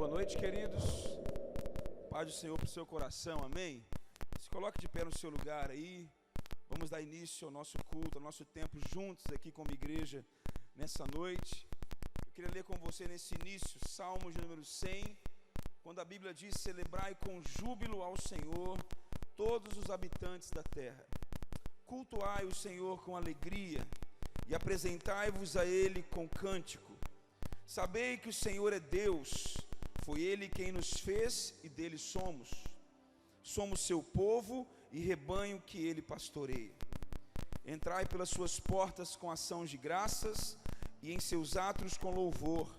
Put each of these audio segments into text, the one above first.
Boa noite, queridos. Paz do Senhor para o seu coração, amém? Se coloque de pé no seu lugar aí. Vamos dar início ao nosso culto, ao nosso tempo juntos aqui como igreja nessa noite. Eu queria ler com você nesse início, Salmos de número 100, quando a Bíblia diz: celebrai com júbilo ao Senhor todos os habitantes da terra. Cultuai o Senhor com alegria e apresentai-vos a Ele com cântico. Sabei que o Senhor é Deus, foi Ele quem nos fez e dele somos. Somos seu povo e rebanho que Ele pastoreia. Entrai pelas suas portas com ação de graças e em seus átrios com louvor.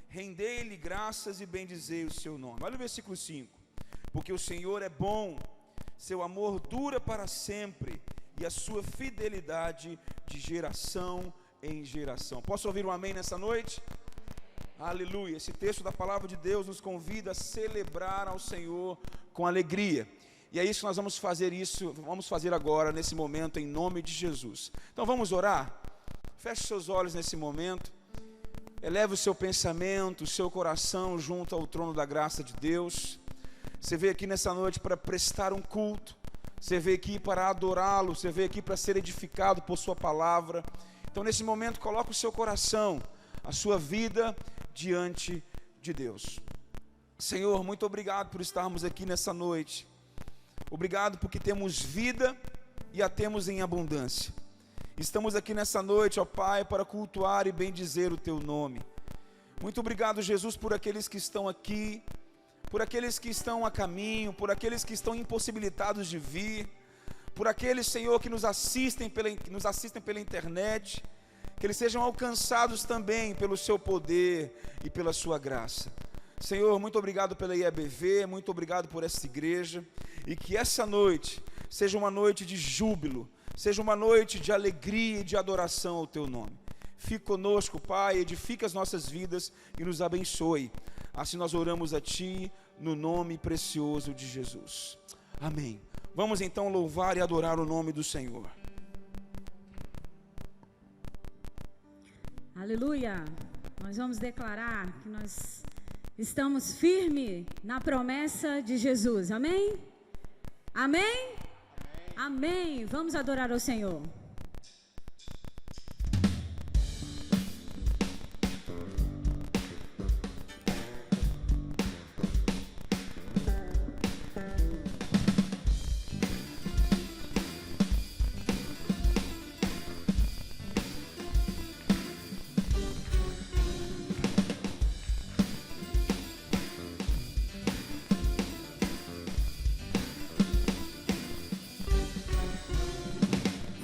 Rendei-lhe graças e bendizei o seu nome. Olha o versículo 5. Porque o Senhor é bom, seu amor dura para sempre e a sua fidelidade de geração em geração. Posso ouvir um amém nessa noite? Aleluia. Esse texto da palavra de Deus nos convida a celebrar ao Senhor com alegria. E é isso que nós vamos fazer agora, nesse momento, em nome de Jesus. Então vamos orar? Feche seus olhos nesse momento. Eleve o seu pensamento, o seu coração junto ao trono da graça de Deus. Você veio aqui nessa noite para prestar um culto. Você veio aqui para adorá-lo. Você veio aqui para ser edificado por sua palavra. Então nesse momento, coloque o seu coração, a sua vida diante de Deus. Senhor, muito obrigado por estarmos aqui nessa noite. Obrigado porque temos vida e a temos em abundância. Estamos aqui nessa noite, ó Pai, para cultuar e bendizer o Teu nome. Muito obrigado, Jesus, por aqueles que estão aqui, por aqueles que estão a caminho, por aqueles que estão impossibilitados de vir, por aqueles, Senhor, que nos assistem pela internet, que eles sejam alcançados também pelo Seu poder e pela Sua graça. Senhor, muito obrigado pela IEBV, muito obrigado por essa igreja, e que essa noite seja uma noite de júbilo, seja uma noite de alegria e de adoração ao Teu nome. Fique conosco, Pai, edifica as nossas vidas e nos abençoe. Assim nós oramos a Ti, no nome precioso de Jesus. Amém. Vamos então louvar e adorar o nome do Senhor. Aleluia! Nós vamos declarar que nós estamos firmes na promessa de Jesus. Amém? Amém? Amém! Vamos adorar ao Senhor.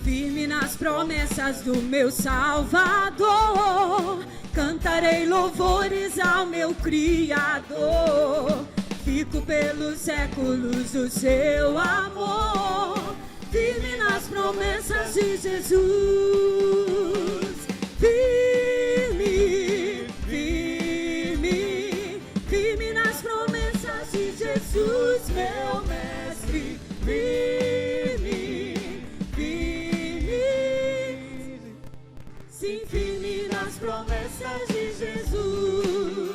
Firme nas promessas do meu Salvador, cantarei louvores ao meu Criador. Fico pelos séculos do seu amor, firme nas promessas de Jesus. Firme, firme, firme nas promessas de Jesus, meu mestre. Sim, firme nas promessas de Jesus,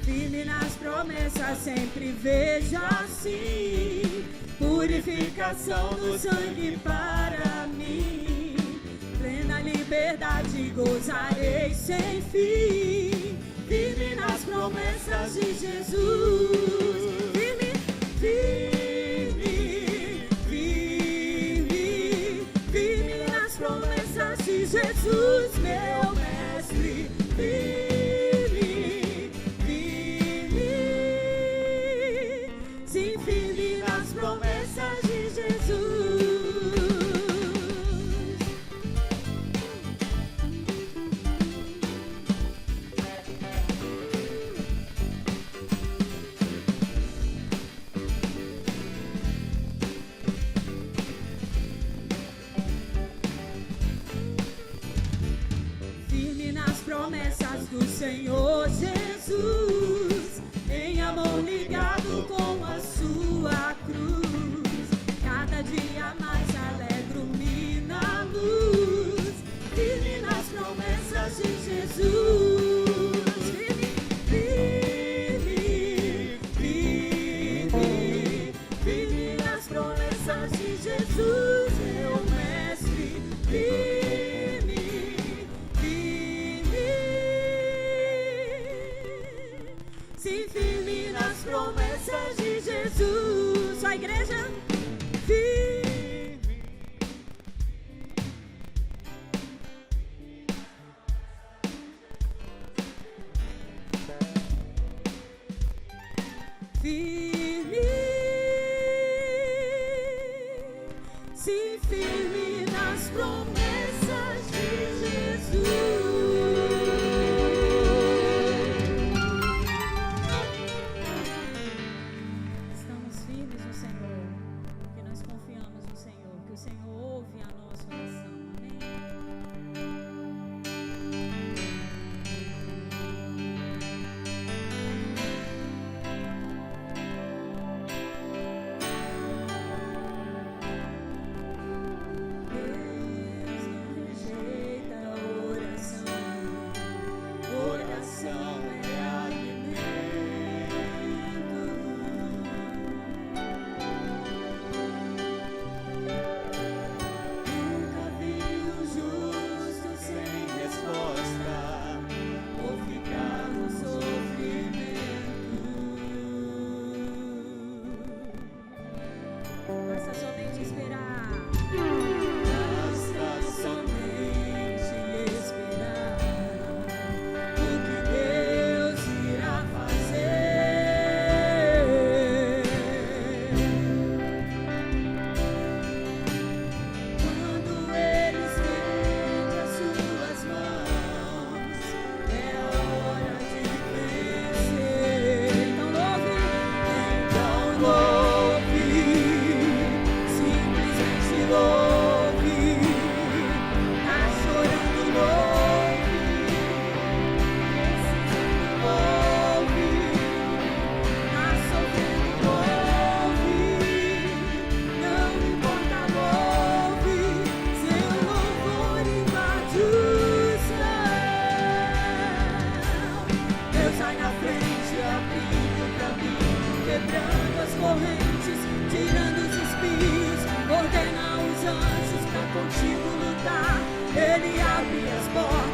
firme nas promessas sempre vejo assim, purificação do sangue para mim, plena liberdade gozarei sem fim, firme nas promessas de Jesus, firme, firme, firme, firme nas promessas de Jesus, meu mestre, firme, firme, sim, firme nas promessas de Jesus. sim, firme nas promessas de Jesus. Sua igreja, firme. Firme, sim, firme nas promessas de Jesus. Tirando os espinhos, ordena os anjos pra contigo lutar. Ele abre as portas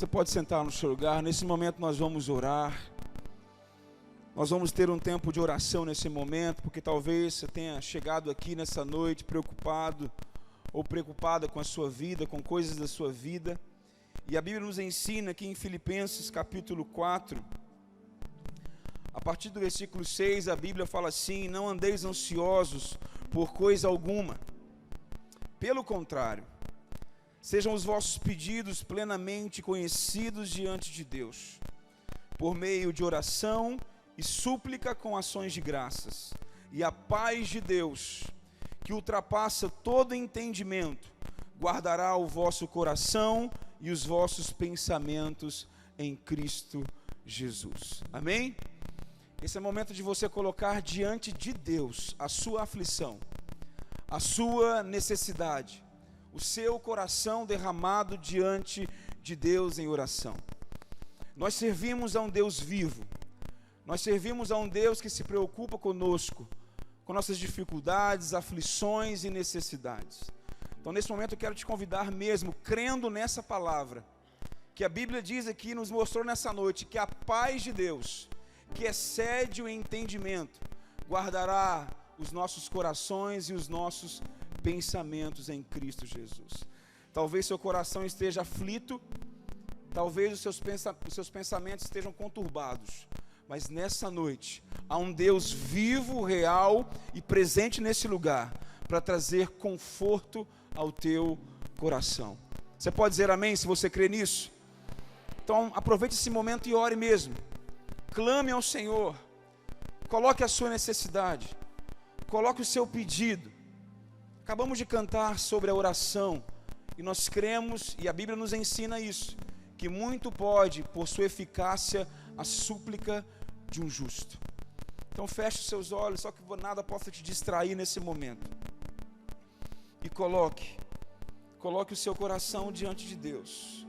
Você pode sentar no seu lugar. Nesse momento nós vamos orar. Nós vamos ter um tempo de oração nesse momento, porque talvez você tenha chegado aqui nessa noite preocupado ou preocupada com a sua vida, com coisas da sua vida. E a Bíblia nos ensina aqui em Filipenses capítulo 4, a partir do versículo 6, a Bíblia fala assim: não andeis ansiosos por coisa alguma. Pelo contrário, sejam os vossos pedidos plenamente conhecidos diante de Deus, por meio de oração e súplica com ações de graças. E a paz de Deus, que ultrapassa todo entendimento, guardará o vosso coração e os vossos pensamentos em Cristo Jesus. Amém? Esse é o momento de você colocar diante de Deus a sua aflição, a sua necessidade, o seu coração derramado diante de Deus em oração. Nós servimos a um Deus vivo, nós servimos a um Deus que se preocupa conosco, com nossas dificuldades, aflições e necessidades. Então, nesse momento eu quero te convidar mesmo, crendo nessa palavra, que a Bíblia diz aqui, nos mostrou nessa noite, que a paz de Deus, que excede o entendimento, guardará os nossos corações e os nossos pensamentos em Cristo Jesus. Talvez seu coração esteja aflito, talvez os seus pensamentos estejam conturbados, mas nessa noite há um Deus vivo, real e presente nesse lugar para trazer conforto ao teu coração. Você pode dizer amém se você crê nisso? Então aproveite esse momento e ore mesmo. Clame ao Senhor, coloque a sua necessidade, coloque o seu pedido. Acabamos de cantar sobre a oração e nós cremos, e a Bíblia nos ensina isso, que muito pode, por sua eficácia, a súplica de um justo. Então feche os seus olhos, só que nada possa te distrair nesse momento. E coloque o seu coração diante de Deus.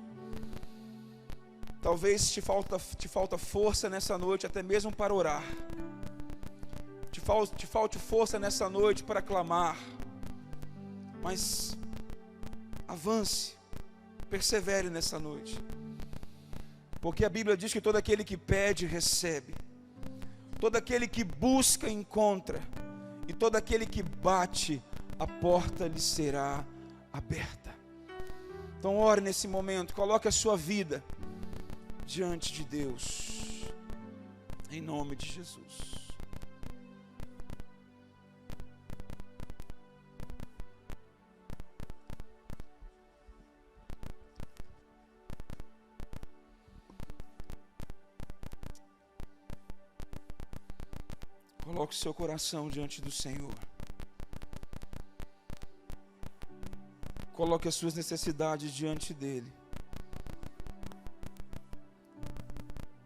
Talvez te falta força nessa noite, até mesmo para orar. Te falte força nessa noite para clamar. Mas avance, persevere nessa noite. Porque a Bíblia diz que todo aquele que pede, recebe. Todo aquele que busca, encontra. E todo aquele que bate, a porta lhe será aberta. Então ore nesse momento, coloque a sua vida diante de Deus, em nome de Jesus. Coloque o seu coração diante do Senhor. Coloque as suas necessidades diante dEle.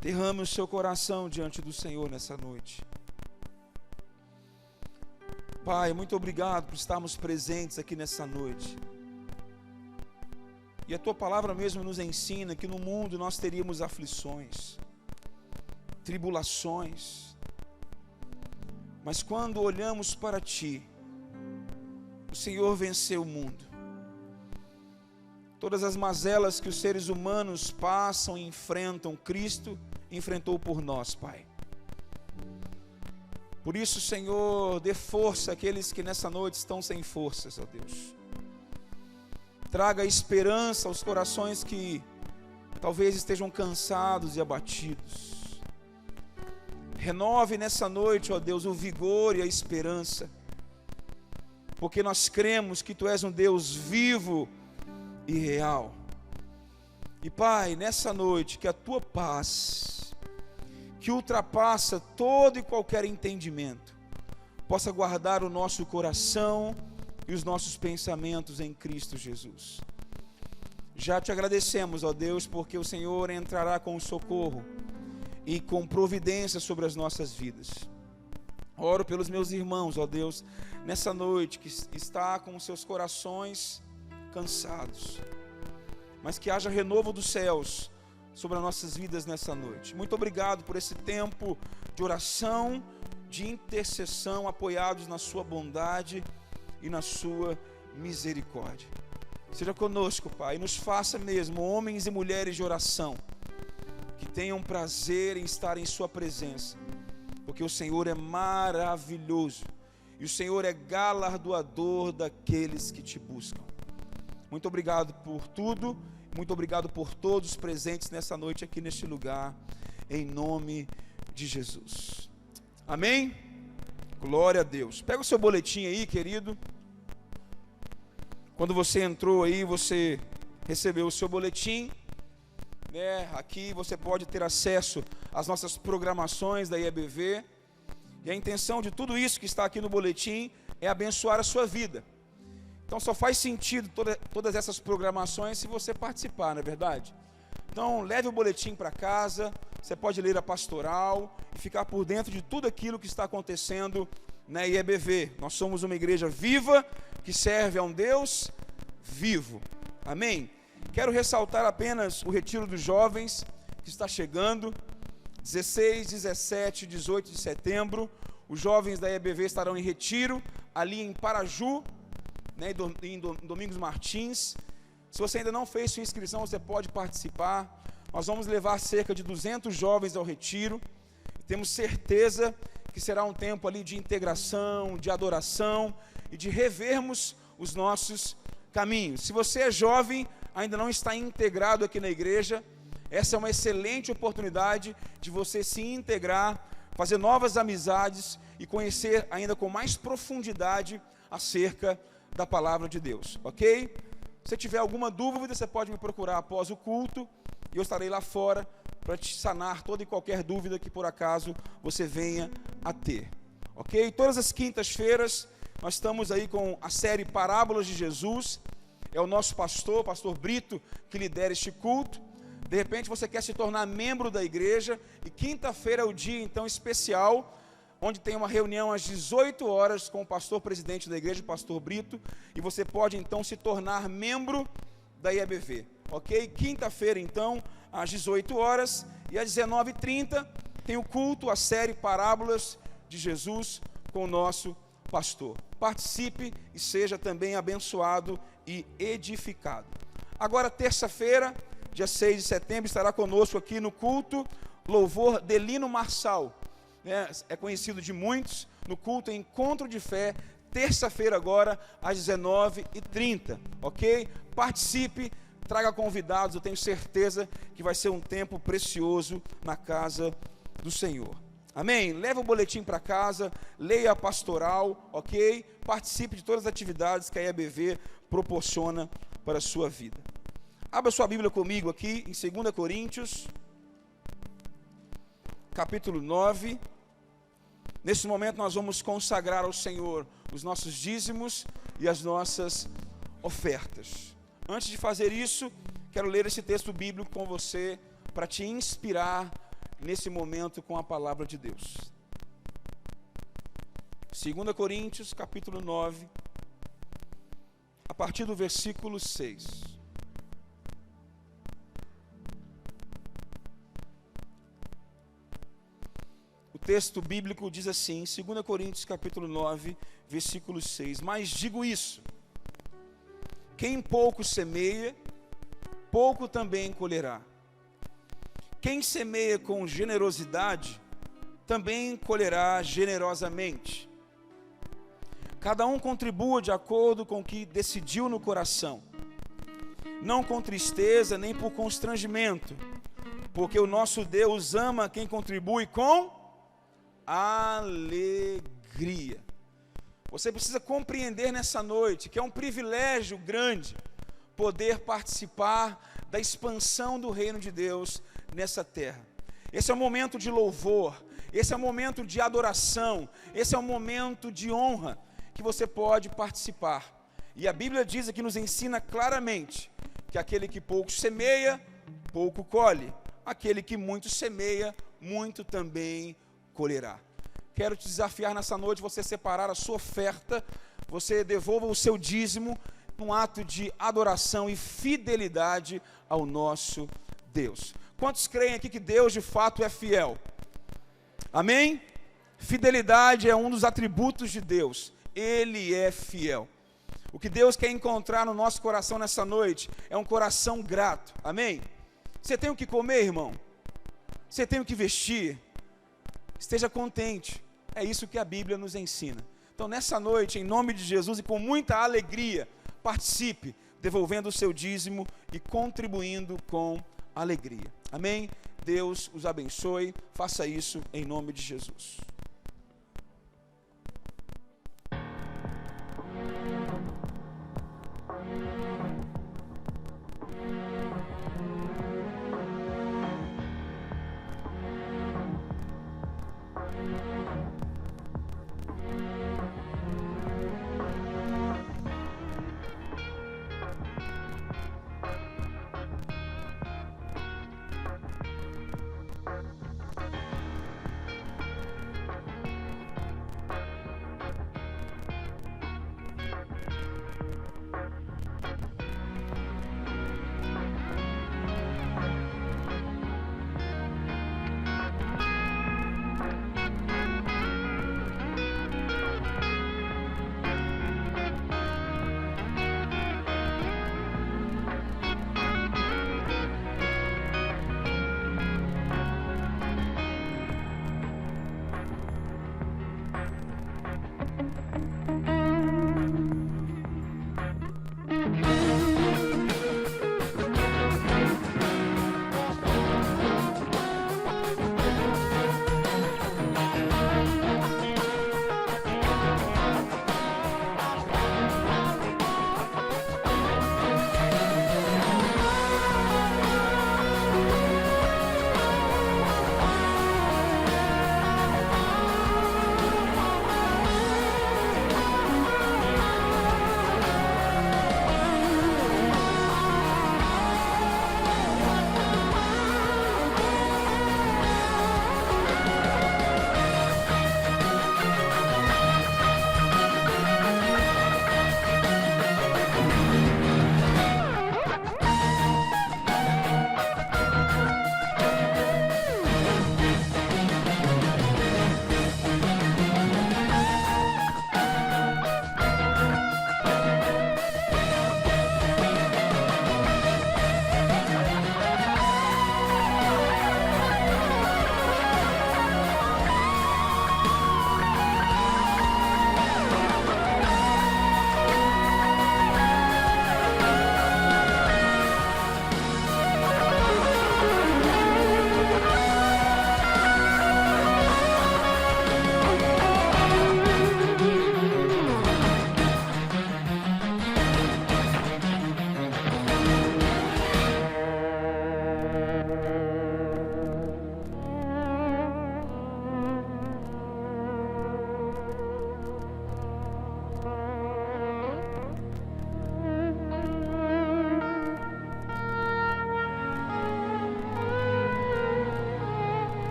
Derrame o seu coração diante do Senhor nessa noite. Pai, muito obrigado por estarmos presentes aqui nessa noite. E a Tua palavra mesmo nos ensina que no mundo nós teríamos aflições, tribulações. Mas quando olhamos para Ti, o Senhor venceu o mundo. Todas as mazelas que os seres humanos passam e enfrentam, Cristo enfrentou por nós, Pai. Por isso, Senhor, dê força àqueles que nessa noite estão sem forças, ó Deus. Traga esperança aos corações que talvez estejam cansados e abatidos. Renove nessa noite, ó Deus, o vigor e a esperança, porque nós cremos que Tu és um Deus vivo e real. E Pai, nessa noite, que a Tua paz, que ultrapassa todo e qualquer entendimento, possa guardar o nosso coração e os nossos pensamentos em Cristo Jesus. Já Te agradecemos, ó Deus, porque o Senhor entrará com socorro e com providência sobre as nossas vidas. Oro pelos meus irmãos, ó Deus, nessa noite, que está com os seus corações cansados, mas que haja renovo dos céus sobre as nossas vidas nessa noite. Muito obrigado por esse tempo de oração, de intercessão, apoiados na Sua bondade e na Sua misericórdia. Seja conosco, Pai, e nos faça mesmo homens e mulheres de oração, que tenham prazer em estar em sua presença, porque o Senhor é maravilhoso e o Senhor é galardoador daqueles que te buscam. Muito obrigado por tudo, muito obrigado por todos presentes nessa noite aqui neste lugar, em nome de Jesus. Amém? Glória a Deus. Pega o seu boletim aí, querido. Quando você entrou aí, você recebeu o seu boletim, né? Aqui você pode ter acesso às nossas programações da IEBV. E a intenção de tudo isso que está aqui no boletim é abençoar a sua vida. Então só faz sentido todas essas programações se você participar, não é verdade? Então leve o boletim para casa, você pode ler a pastoral e ficar por dentro de tudo aquilo que está acontecendo na IEBV. Nós somos uma igreja viva que serve a um Deus vivo. Amém? Quero ressaltar apenas o retiro dos jovens que está chegando. 16, 17 e 18 de setembro, os jovens da IEBV estarão em retiro, ali em Paraju, né, em Domingos Martins. Se você ainda não fez sua inscrição, você pode participar. Nós vamos levar cerca de 200 jovens ao retiro. Temos certeza que será um tempo ali de integração, de adoração e de revermos os nossos caminhos. Se você é jovem, ainda não está integrado aqui na igreja, essa é uma excelente oportunidade de você se integrar, fazer novas amizades e conhecer ainda com mais profundidade acerca da palavra de Deus, ok? Se tiver alguma dúvida, você pode me procurar após o culto e eu estarei lá fora para te sanar toda e qualquer dúvida que por acaso você venha a ter, ok? Todas as quintas-feiras nós estamos aí com a série Parábolas de Jesus. É o nosso pastor, pastor Brito, que lidera este culto. De repente você quer se tornar membro da igreja e quinta-feira é o dia então especial, onde tem uma reunião às 18 horas com o pastor presidente da igreja, o pastor Brito, e você pode então se tornar membro da IEBV, ok? Quinta-feira então, às 18 horas e às 19h30 tem o culto, a série Parábolas de Jesus com o nosso pastor. Participe e seja também abençoado e edificado. Agora, terça-feira, dia 6 de setembro, estará conosco aqui no culto louvor Delino Marçal, né? É conhecido de muitos no culto Encontro de Fé, terça-feira agora, às 19h30, ok? Participe, traga convidados, eu tenho certeza que vai ser um tempo precioso na casa do Senhor. Amém? Leva o boletim para casa, leia a pastoral, ok? Participe de todas as atividades que a IEBV proporciona para a sua vida. Abra sua Bíblia comigo aqui em 2 Coríntios, capítulo 9. Nesse momento nós vamos consagrar ao Senhor os nossos dízimos e as nossas ofertas. Antes de fazer isso, quero ler esse texto bíblico com você para te inspirar nesse momento com a palavra de Deus. 2 Coríntios, capítulo 9, a partir do versículo 6. O texto bíblico diz assim, 2 Coríntios, capítulo 9, versículo 6. Mas digo isso, quem pouco semeia, pouco também colherá. Quem semeia com generosidade, também colherá generosamente. Cada um contribua de acordo com o que decidiu no coração, não com tristeza nem por constrangimento, porque o nosso Deus ama quem contribui com alegria. Você precisa compreender nessa noite que é um privilégio grande poder participar da expansão do reino de Deus nessa terra. Esse é um momento de louvor, esse é um momento de adoração, esse é um momento de honra que você pode participar. E a Bíblia diz aqui, nos ensina claramente que aquele que pouco semeia, pouco colhe. Aquele que muito semeia, muito também colherá. Quero te desafiar nessa noite, você separar a sua oferta, você devolva o seu dízimo num ato de adoração e fidelidade ao nosso Deus. Quantos creem aqui que Deus de fato é fiel? Amém? Fidelidade é um dos atributos de Deus. Ele é fiel. O que Deus quer encontrar no nosso coração nessa noite é um coração grato, amém? Você tem o que comer, irmão? Você tem o que vestir? Esteja contente, é isso que a Bíblia nos ensina. Então nessa noite, em nome de Jesus e com muita alegria, participe, devolvendo o seu dízimo e contribuindo com alegria, amém? Deus os abençoe, faça isso em nome de Jesus.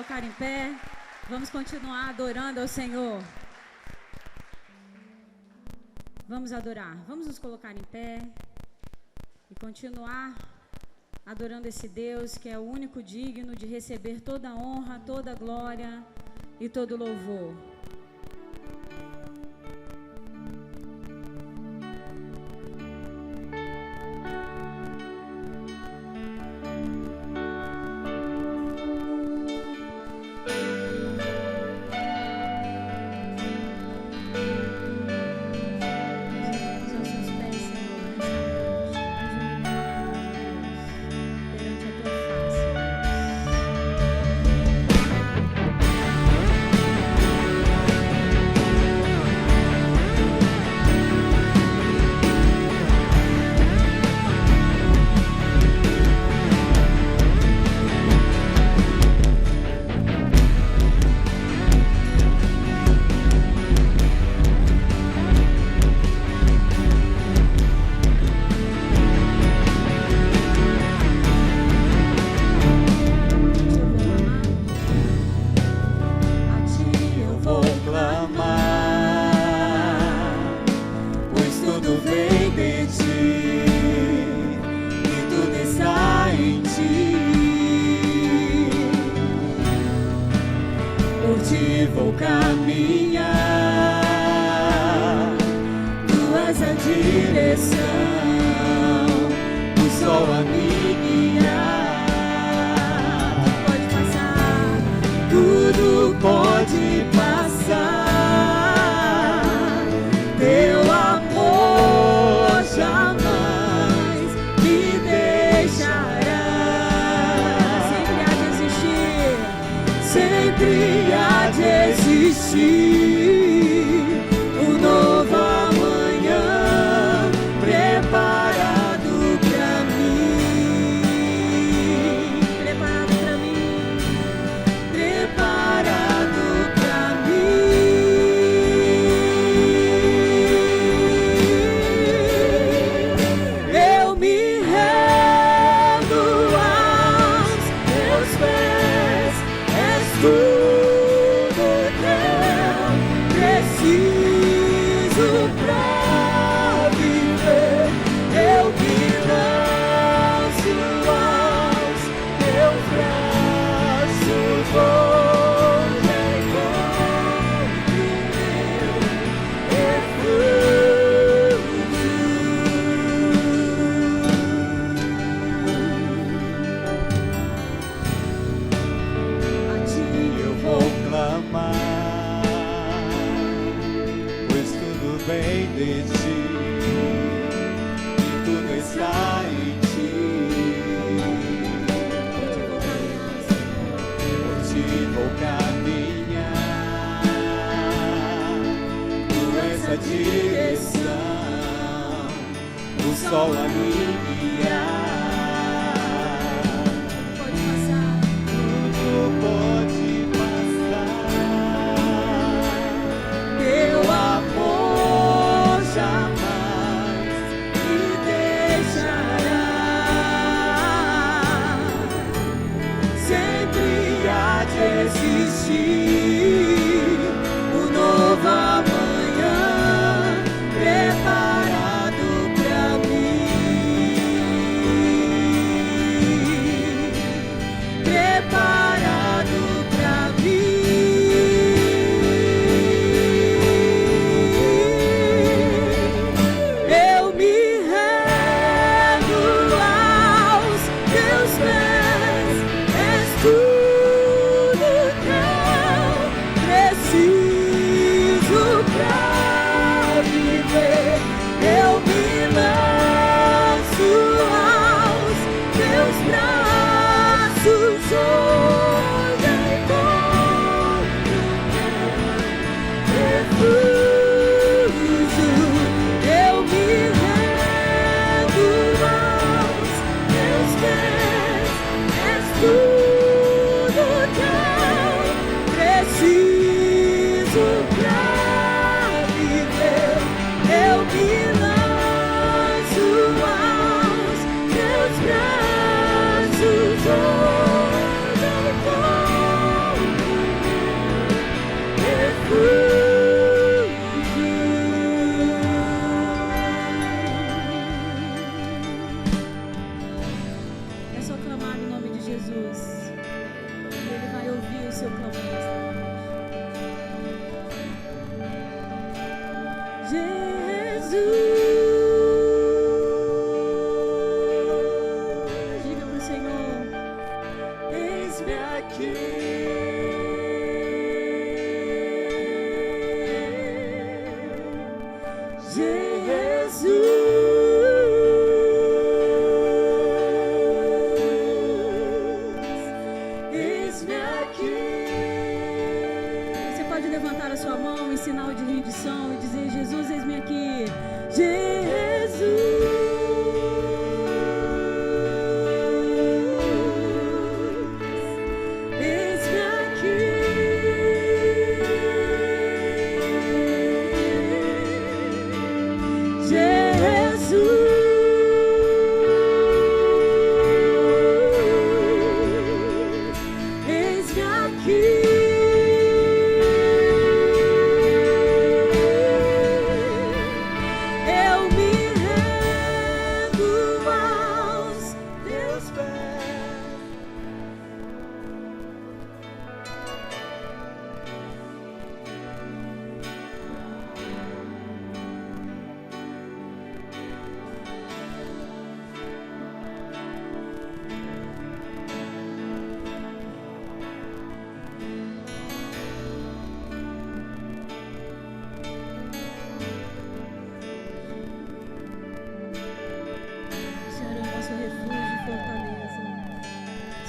colocar em pé. Vamos continuar adorando ao Senhor. Vamos adorar. Vamos nos colocar em pé e continuar adorando esse Deus que é o único digno de receber toda a honra, toda a glória e todo o louvor. Vou caminhar, tu és a direção, o sol a me guiar. Pode passar, tudo pode passar, teu amor jamais me deixará. Sempre há de existir, sempre há de existir um novo amanhã preparado pra mim, preparado pra mim, preparado pra mim. Eu me rendo aos teus pés, és tu. Preciso pra viver, eu me lanço aos teus braços, onde encontro meu refúgio. A ti eu vou clamar, vem de ti, e tudo está em ti. Por ti vou caminhar, tu és a direção, o sol a me guiar. Pode passar, tudo pode passar, teu amor jamais me deixará. Sempre há de existir um novo amanhã preparado pra mim, preparado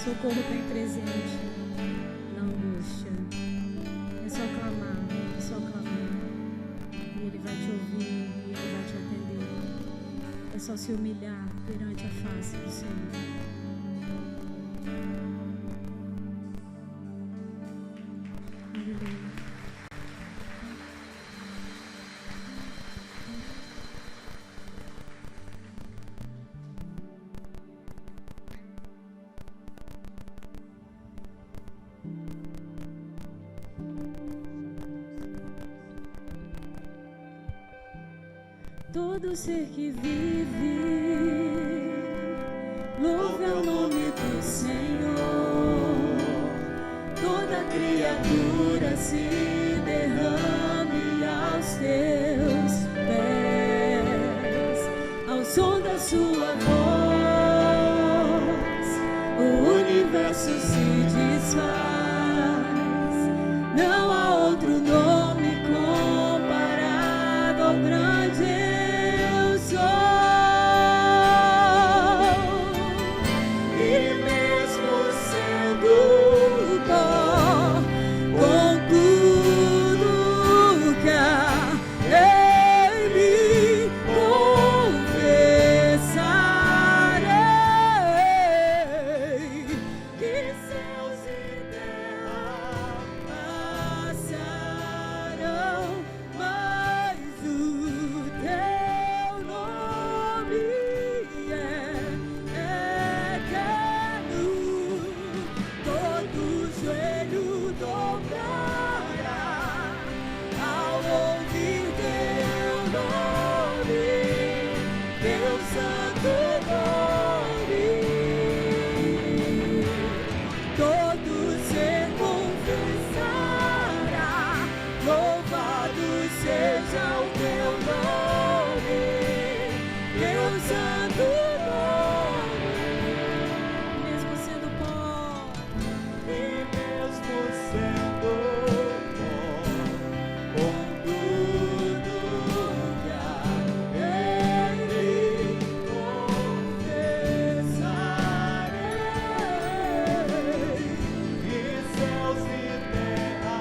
Socorro bem presente na angústia. É só clamar, é só clamar. E Ele vai te ouvir, e Ele vai te atender. É só se humilhar perante a face do Senhor. Aleluia. Todo ser que vive, louve o nome do Senhor. Toda criatura se derrame aos teus pés, ao som da sua voz, o universo se desfaz. Não há outro nome comparado ao grande eu sou. E mesmo sendo pó, com tudo que há em mim, confessarei que céus e terra passarão, mas o teu nome é eterno. Todo joelho dobrará ao ouvir teu nome, teu santo nome. Todo ser confessará, louvado seja o teu nome, teu santo nome. Mesmo sendo pó, e mesmo sendo pó, com tudo que há em mim, confessarei que céus e terra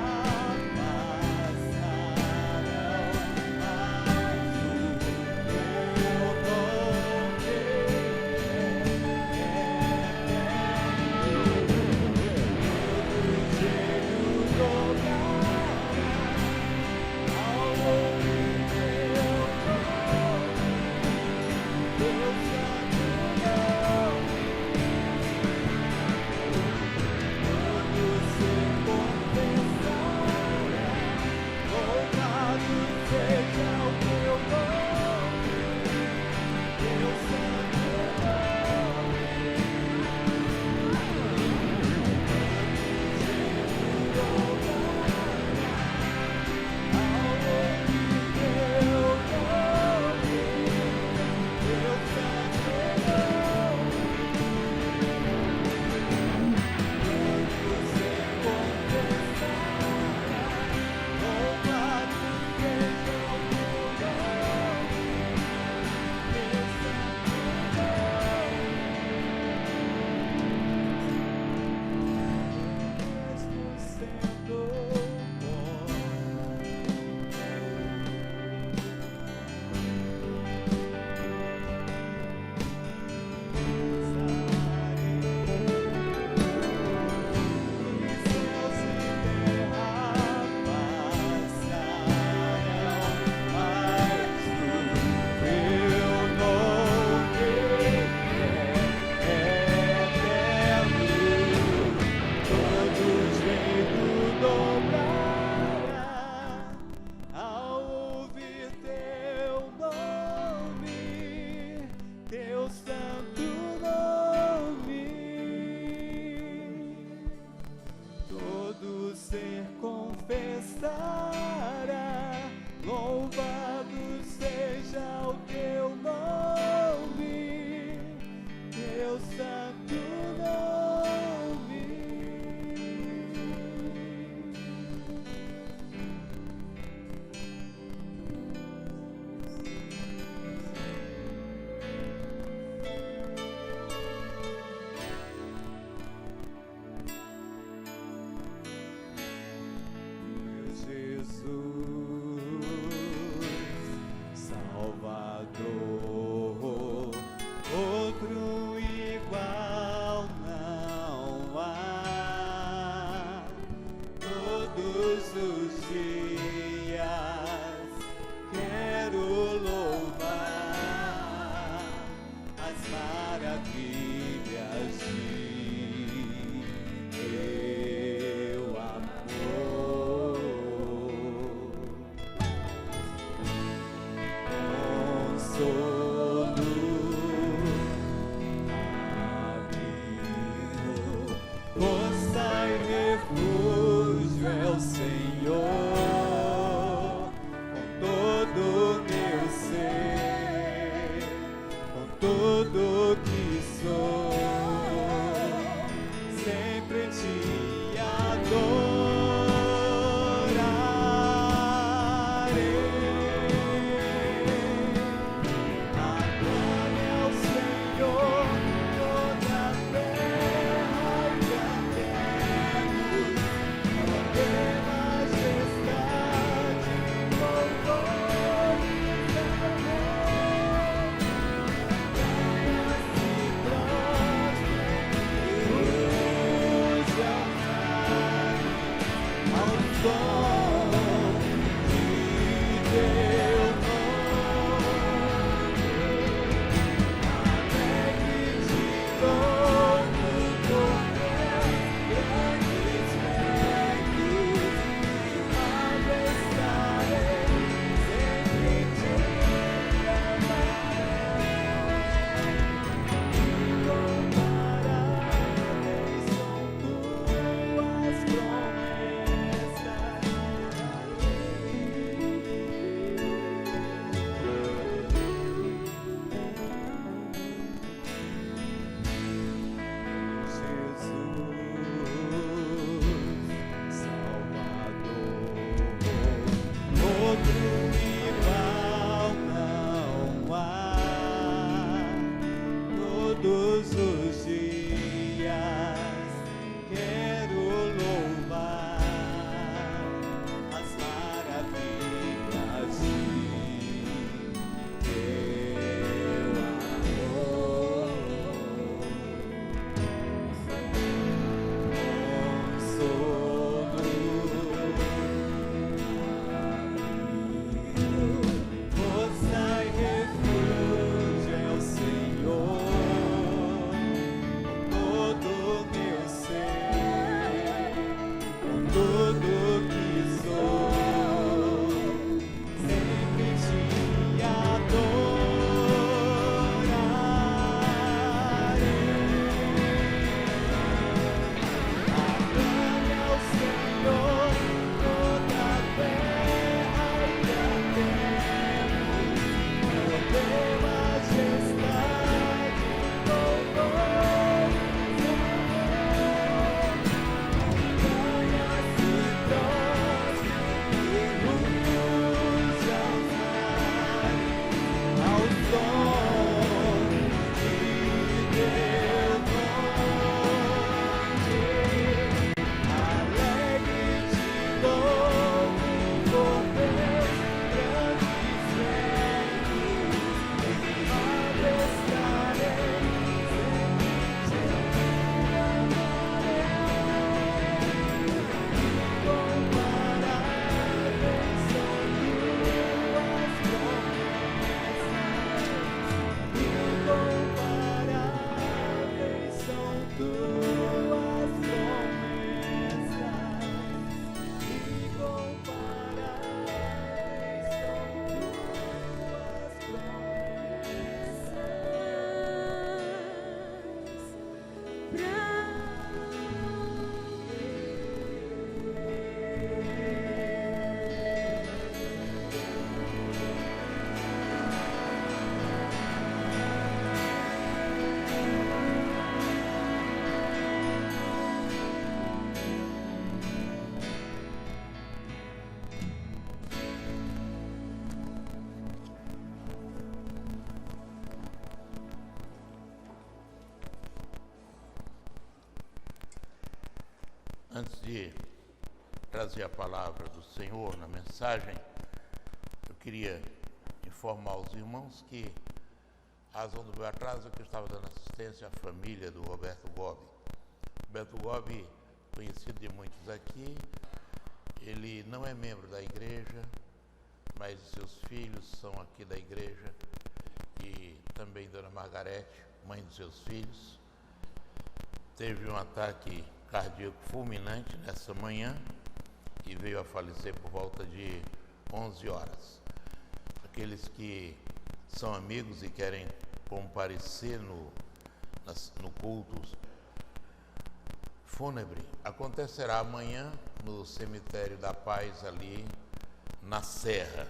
passarão, mas o teu nome é teu santo Senhor, outro igual não há. Todos os dias quero louvar as maravilhas de teu amor. Consolo, abrigo, força e refúgio é o Senhor, com todo o meu ser, com tudo que sou, sempre te adorarei. Aclame ao Senhor toda a terra e cantemos, toda majestade, louvor e amor. Caia se prostre e use ao som de teu nome. Alegre de todo poder, grandes feitos e majestade, sempre te incomparáveis são tuas Jesus, Salvador, outro igual não há. Todos os dias quero louvar as maravilhas de teu amor. Consolo, abrigo, força e refúgio é o Senhor, com todo o meu ser, com tudo que sou, sempre te adorarei. Aclame ao Senhor toda a terra e cantemos, toda majestade, louvor e amor. Caia se prostre e use ao som de teu nome. Alegre de louvo por teus grandes feitos e majestade, sempre te amarei. Incomparáveis são tuas promessas, incomparáveis são tuas promessas, incomparáveis são tuas Antes de trazer a palavra do Senhor na mensagem, eu queria informar os irmãos que a razão do meu atraso é que eu estava dando assistência à família do Roberto Gobi. Roberto Gobi, conhecido de muitos aqui, ele não é membro da igreja, mas seus filhos são aqui da igreja, e também Dona Margarete, mãe dos seus filhos, teve um ataque cardíaco fulminante nessa manhã e veio a falecer por volta de 11 horas. Aqueles que são amigos e querem comparecer no culto fúnebre, acontecerá amanhã no Cemitério da Paz, ali na Serra.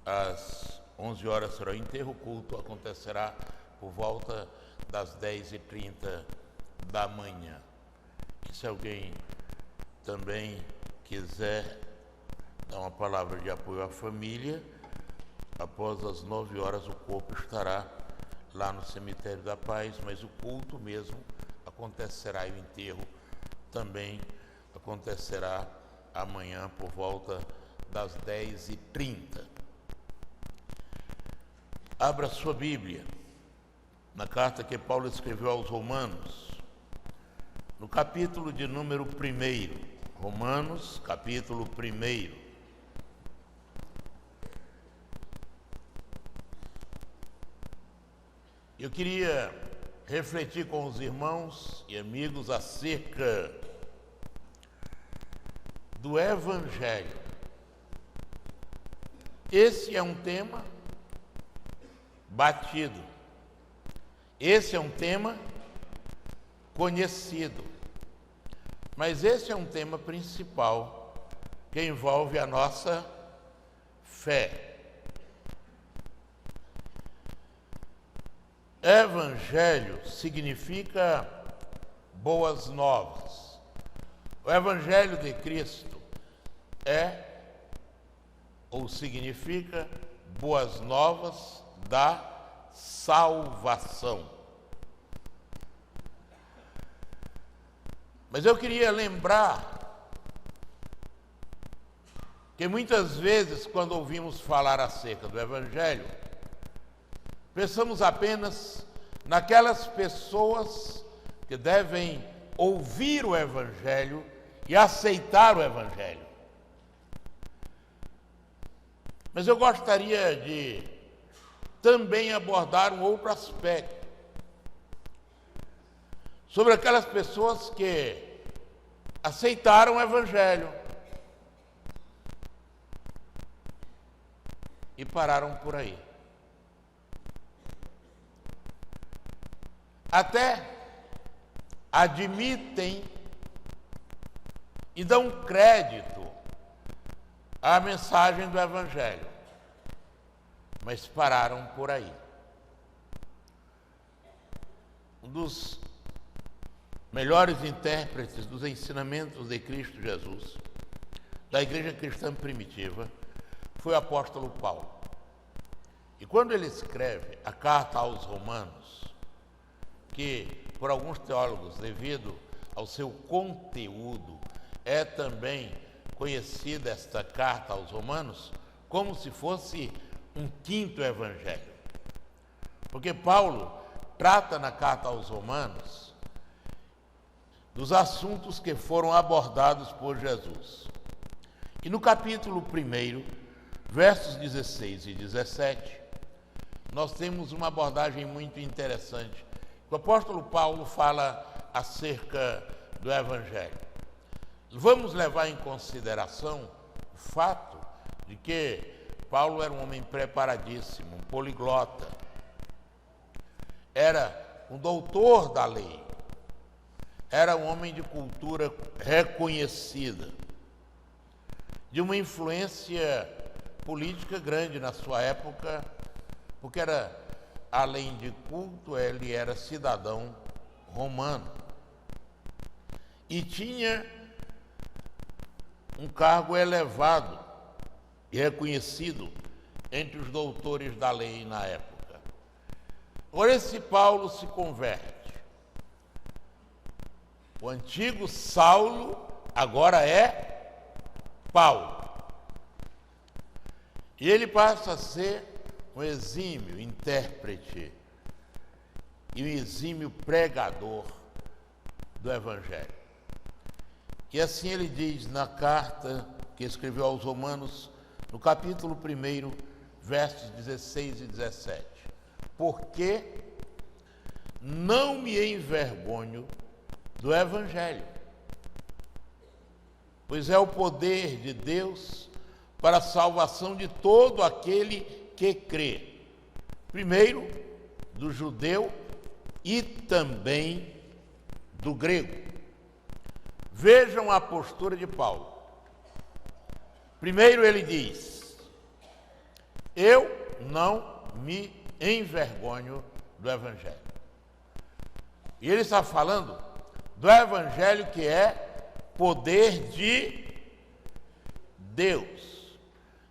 Às 11 horas será o enterro, o culto acontecerá por volta das 10h30 da manhã. E se alguém também quiser dar uma palavra de apoio à família, após as 9 horas o corpo estará lá no Cemitério da Paz, mas o culto mesmo acontecerá, e o enterro também acontecerá amanhã por volta das 10h30. Abra sua Bíblia na carta que Paulo escreveu aos Romanos, no capítulo de número 1. Romanos, capítulo 1. Eu queria refletir com os irmãos e amigos acerca do Evangelho. Esse é um tema batido, esse é um tema conhecido, mas esse é um tema principal que envolve a nossa fé. Evangelho significa boas novas. O Evangelho de Cristo é ou significa boas novas da salvação. Mas eu queria lembrar que muitas vezes, quando ouvimos falar acerca do Evangelho, pensamos apenas naquelas pessoas que devem ouvir o Evangelho e aceitar o Evangelho. Mas eu gostaria de também abordar um outro aspecto, sobre aquelas pessoas que aceitaram o Evangelho e pararam por aí. Até admitem e dão crédito à mensagem do Evangelho, mas pararam por aí. Um dos melhores intérpretes dos ensinamentos de Cristo Jesus, da igreja cristã primitiva, foi o apóstolo Paulo. E quando ele escreve a carta aos Romanos, que por alguns teólogos, devido ao seu conteúdo, é também conhecida esta carta aos Romanos como se fosse um quinto evangelho. Porque Paulo trata na carta aos Romanos dos assuntos que foram abordados por Jesus. E no capítulo 1, versos 16 e 17, nós temos uma abordagem muito interessante. O apóstolo Paulo fala acerca do Evangelho. Vamos levar em consideração o fato de que Paulo era um homem preparadíssimo, um poliglota. Era um doutor da lei. Era um homem de cultura reconhecida, de uma influência política grande na sua época, porque era, além de culto, ele era cidadão romano e tinha um cargo elevado e reconhecido entre os doutores da lei na época. Por esse Paulo se converte. O antigo Saulo agora é Paulo. E ele passa a ser um exímio intérprete e um exímio pregador do Evangelho. E assim ele diz na carta que escreveu aos Romanos, no capítulo 1, versos 16 e 17. Porque não me envergonho do Evangelho, pois é o poder de Deus para a salvação de todo aquele que crê. Primeiro, do judeu e também do grego. Vejam a postura de Paulo. Primeiro ele diz: eu não me envergonho do Evangelho. E ele está falando do Evangelho que é poder de Deus,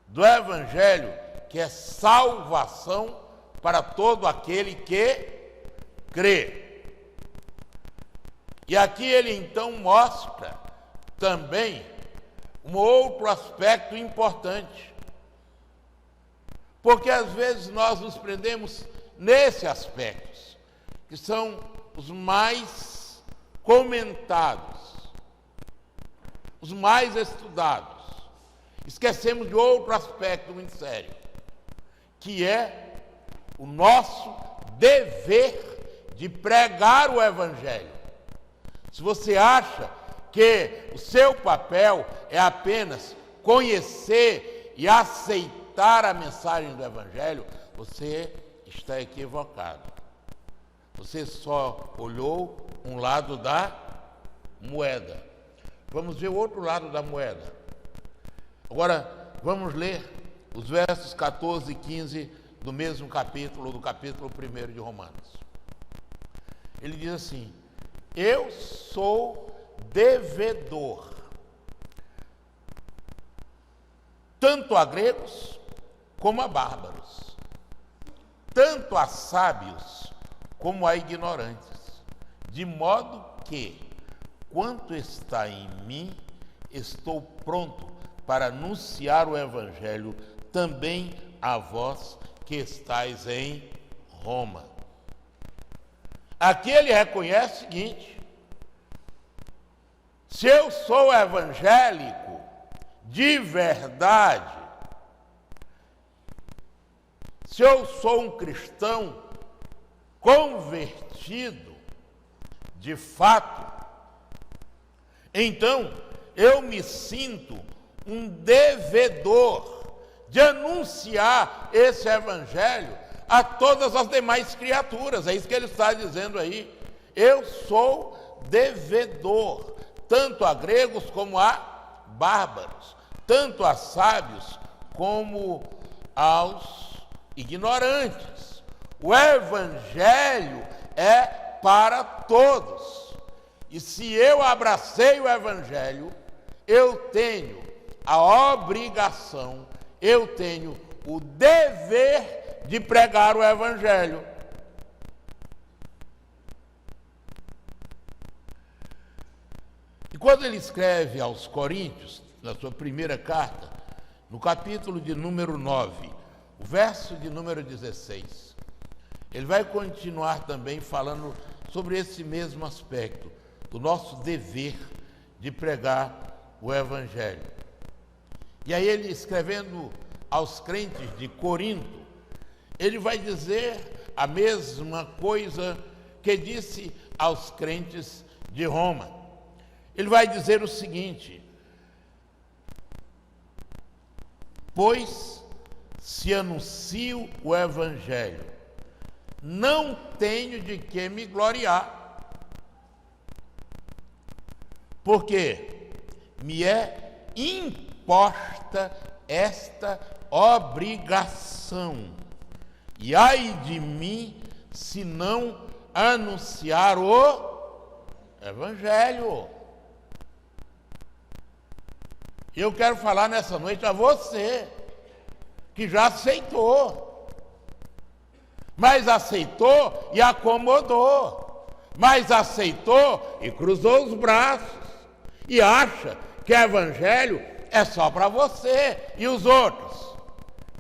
do Evangelho que é salvação para todo aquele que crê. E aqui ele então mostra também um outro aspecto importante, porque às vezes nós nos prendemos nesses aspectos, que são os mais comentados, os mais estudados. Esquecemos de outro aspecto muito sério, que é o nosso dever de pregar o Evangelho. Se você acha que o seu papel é apenas conhecer e aceitar a mensagem do Evangelho, você está equivocado. Você só olhou um lado da moeda. Vamos ver o outro lado da moeda. Agora, vamos ler os versos 14 e 15 do mesmo capítulo, do capítulo 1 de Romanos. Ele diz assim: eu sou devedor, tanto a gregos como a bárbaros, tanto a sábios como a ignorantes, de modo que, quanto está em mim, estou pronto para anunciar o Evangelho também a vós que estáis em Roma. Aqui ele reconhece o seguinte: se eu sou evangélico de verdade, se eu sou um cristão convertido de fato, então eu me sinto um devedor de anunciar esse Evangelho a todas as demais criaturas. É isso que ele está dizendo aí. Eu sou devedor, tanto a gregos como a bárbaros, tanto a sábios como aos ignorantes. O Evangelho é para todos. E se eu abracei o Evangelho, eu tenho a obrigação, eu tenho o dever de pregar o Evangelho. E quando ele escreve aos Coríntios, na sua primeira carta, no capítulo de número 9, o verso de número 16, ele vai continuar também falando sobre esse mesmo aspecto, do nosso dever de pregar o Evangelho. E aí ele, escrevendo aos crentes de Corinto, ele vai dizer a mesma coisa que disse aos crentes de Roma. Ele vai dizer o seguinte: pois se anuncio o Evangelho, não tenho de que me gloriar, porque me é imposta esta obrigação, e ai de mim se não anunciar o Evangelho. Eu quero falar nessa noite a você que já aceitou, mas aceitou e acomodou, mas aceitou e cruzou os braços e acha que o Evangelho é só para você e os outros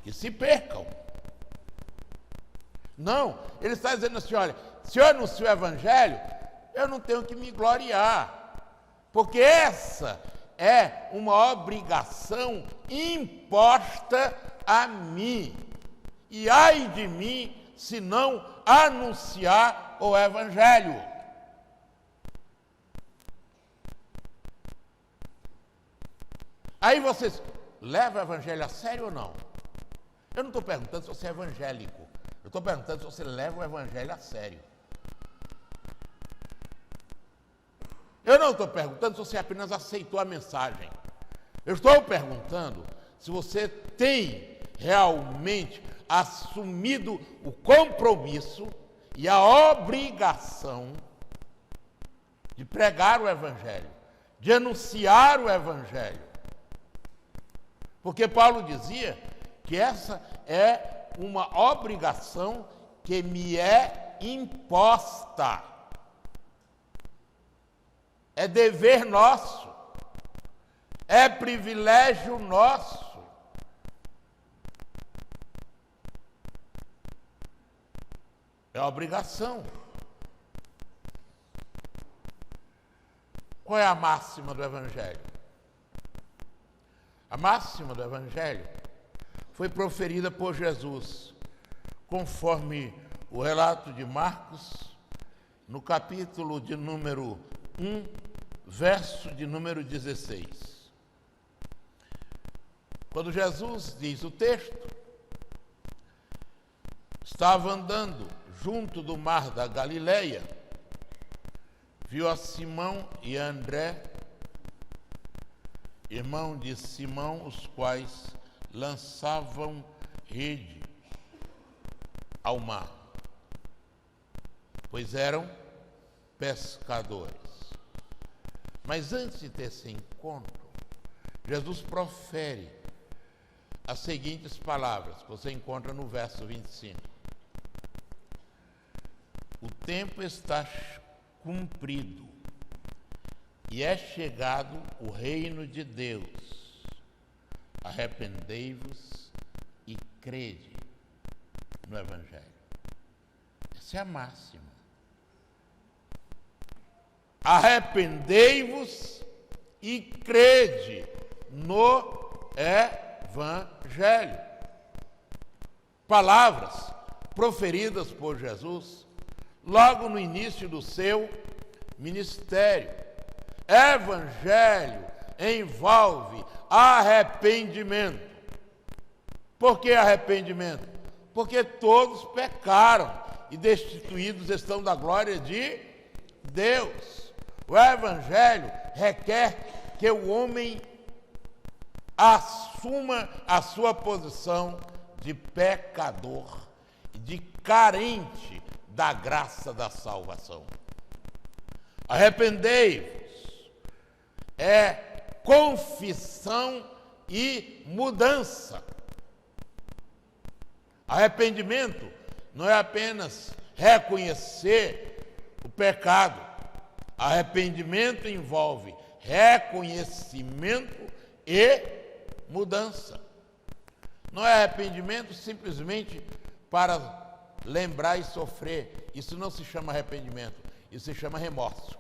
que se percam. Não, ele está dizendo assim, olha, se eu anuncio o evangelho, eu não tenho que me gloriar, porque essa é uma obrigação imposta a mim. E ai de mim se não anunciar o evangelho. Aí vocês levam o evangelho a sério ou não? Eu não estou perguntando se você é evangélico. Eu estou perguntando se você leva o evangelho a sério. Eu não estou perguntando se você apenas aceitou a mensagem. Eu estou perguntando se você tem realmente assumido o compromisso e a obrigação de pregar o evangelho, de anunciar o evangelho. Porque Paulo dizia que essa é uma obrigação que me é imposta. É dever nosso. É privilégio nosso. É obrigação. Qual é a máxima do Evangelho? A máxima do Evangelho foi proferida por Jesus, conforme o relato de Marcos, no capítulo de número 1, verso de número 16. Quando Jesus diz o texto, estava andando junto do mar da Galileia, viu a Simão e a André, irmão de Simão, os quais lançavam rede ao mar, pois eram pescadores. Mas antes de ter esse encontro, Jesus profere as seguintes palavras, que você encontra no verso 25. O tempo está cumprido e é chegado o reino de Deus. Arrependei-vos e crede no Evangelho. Essa é a máxima. Arrependei-vos e crede no Evangelho. Palavras proferidas por Jesus logo no início do seu ministério. Evangelho envolve arrependimento. Por que arrependimento? Porque todos pecaram e destituídos estão da glória de Deus. O Evangelho requer que o homem assuma a sua posição de pecador, de carente da graça da salvação. Arrependei-vos é confissão e mudança. Arrependimento não é apenas reconhecer o pecado. Arrependimento envolve reconhecimento e mudança. Não é arrependimento simplesmente para lembrar e sofrer. Isso não se chama arrependimento, isso se chama remorso.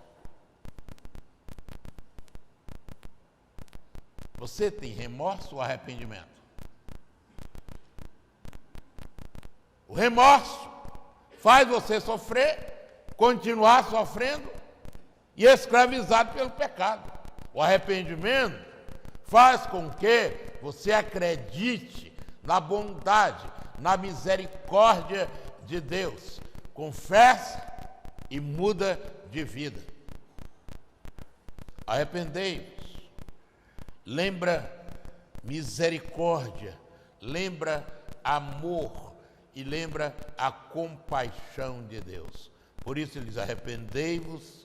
Você tem remorso ou arrependimento? O remorso faz você sofrer, continuar sofrendo e escravizado pelo pecado. O arrependimento faz com que você acredite na bondade, na misericórdia de Deus, confessa e muda de vida. Arrependei-vos. Lembra misericórdia, lembra amor e lembra a compaixão de Deus. Por isso ele diz: arrependei-vos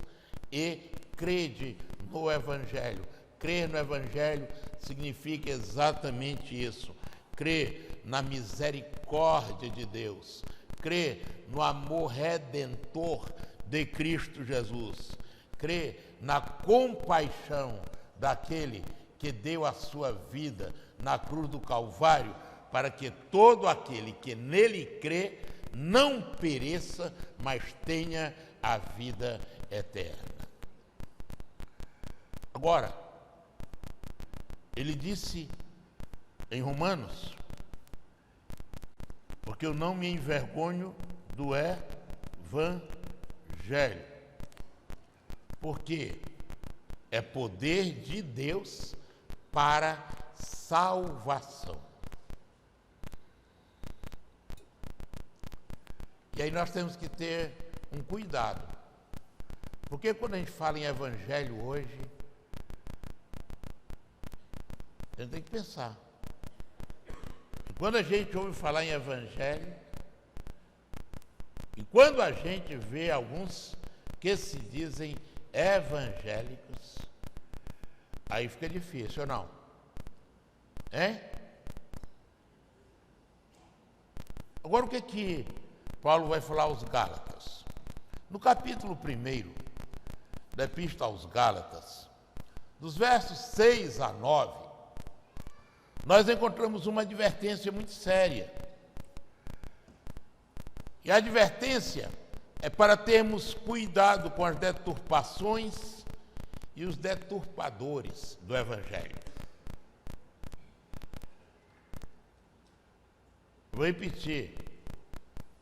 e crede no Evangelho. Crer no Evangelho significa exatamente isso. Crer na misericórdia de Deus. Crer no amor redentor de Cristo Jesus. Crer na compaixão daquele que deu a sua vida na cruz do Calvário para que todo aquele que nele crê não pereça, mas tenha a vida eterna. Agora, ele disse em Romanos, porque eu não me envergonho do Evangelho, porque é poder de Deus para salvação. E aí nós temos que ter um cuidado, porque quando a gente fala em Evangelho hoje, a gente tem que pensar. Quando a gente ouve falar em Evangelho, e quando a gente vê alguns que se dizem evangélicos, aí fica difícil, ou não? Agora o que Paulo vai falar aos Gálatas? No capítulo 1 da Epístola aos Gálatas, dos versos 6 a 9, nós encontramos uma advertência muito séria. E a advertência é para termos cuidado com as deturpações e os deturpadores do Evangelho. Vou repetir.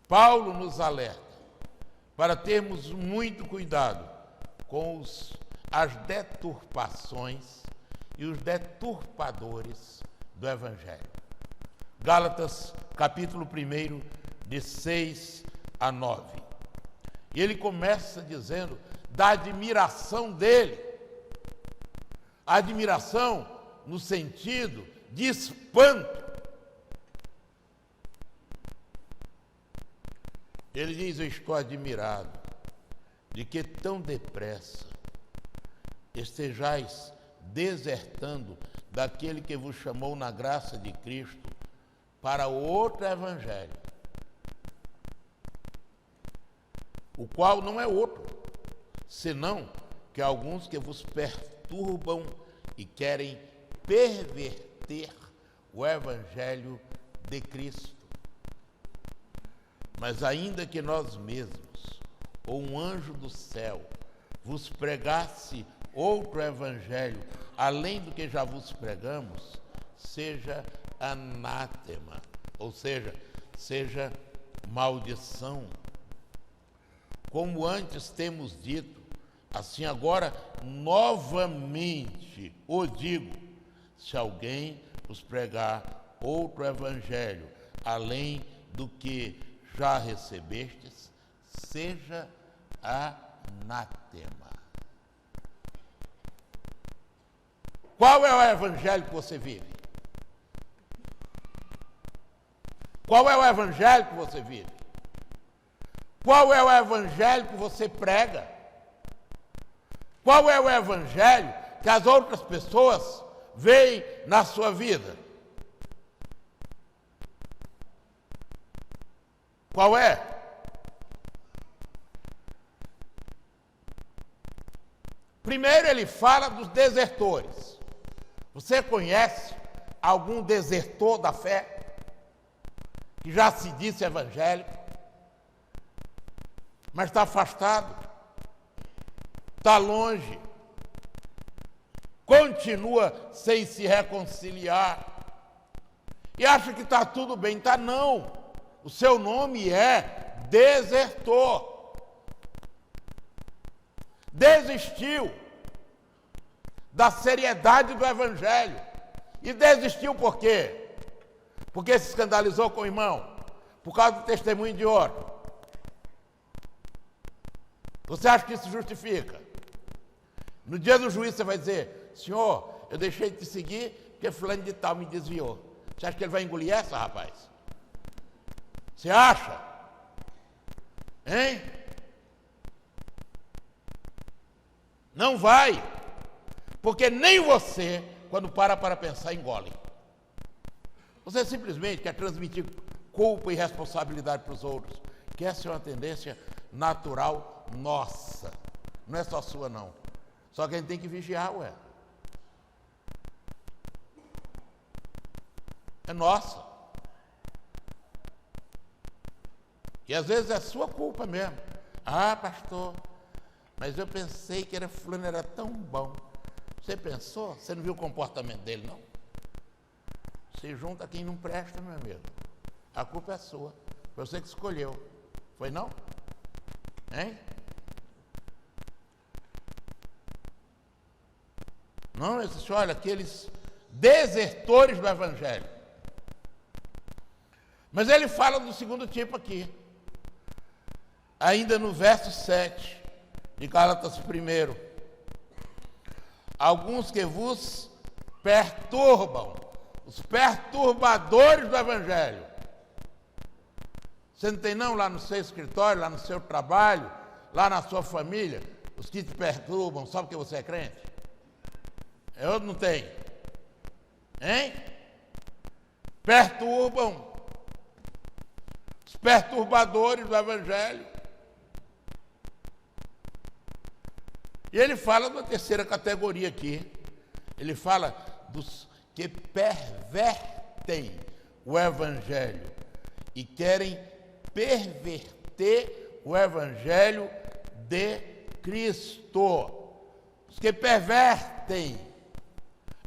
Paulo nos alerta para termos muito cuidado com as deturpações e os deturpadores do Evangelho. Gálatas, capítulo 1, de 6 a 9. E ele começa dizendo da admiração dele. Admiração no sentido de espanto. Ele diz: eu estou admirado de que tão depressa estejais desertando daquele que vos chamou na graça de Cristo para outro evangelho, o qual não é outro, senão que alguns que vos perturbam e querem perverter o evangelho de Cristo. Mas ainda que nós mesmos, ou um anjo do céu, vos pregasse outro evangelho, além do que já vos pregamos, seja anátema, ou seja, seja maldição. Como antes temos dito, assim agora novamente o digo: se alguém vos pregar outro evangelho, além do que já recebestes, seja anátema. Qual é o evangelho que você vive? Qual é o evangelho que você vive? Qual é o evangelho que você prega? Qual é o evangelho que as outras pessoas veem na sua vida? Qual é? Primeiro ele fala dos desertores. Você conhece algum desertor da fé que já se disse evangélico, mas está afastado, está longe, continua sem se reconciliar e acha que está tudo bem? Está não. O seu nome é desertor. Desistiu da seriedade do evangelho. E desistiu por quê? Porque se escandalizou com o irmão? Por causa do testemunho de ouro? Você acha que isso justifica? No dia do juízo você vai dizer: senhor, eu deixei de te seguir porque fulano de tal me desviou. Você acha que ele vai engolir essa, rapaz? Você acha? Hein? Não vai. Porque nem você, quando para pensar, engole. Você simplesmente quer transmitir culpa e responsabilidade para os outros, que essa é uma tendência natural nossa. Não é só sua, não. Só que a gente tem que vigiar, ué. É nossa. E às vezes é sua culpa mesmo. Ah, pastor, mas eu pensei que fulano era tão bom. Você pensou? Você não viu o comportamento dele, não? Você junta quem não presta, meu amigo. A culpa é sua. Foi você que escolheu. Foi não? Hein? Não, existe, olha, aqueles desertores do Evangelho. Mas ele fala do segundo tipo aqui. Ainda no verso 7 de Gálatas 1. Alguns que vos perturbam, os perturbadores do Evangelho. Você não tem não lá no seu escritório, lá no seu trabalho, lá na sua família, os que te perturbam só porque você é crente? É ou não tem? Hein? Perturbam. Os perturbadores do Evangelho. E ele fala da terceira categoria aqui. Ele fala dos que pervertem o Evangelho e querem perverter o Evangelho de Cristo. Os que pervertem,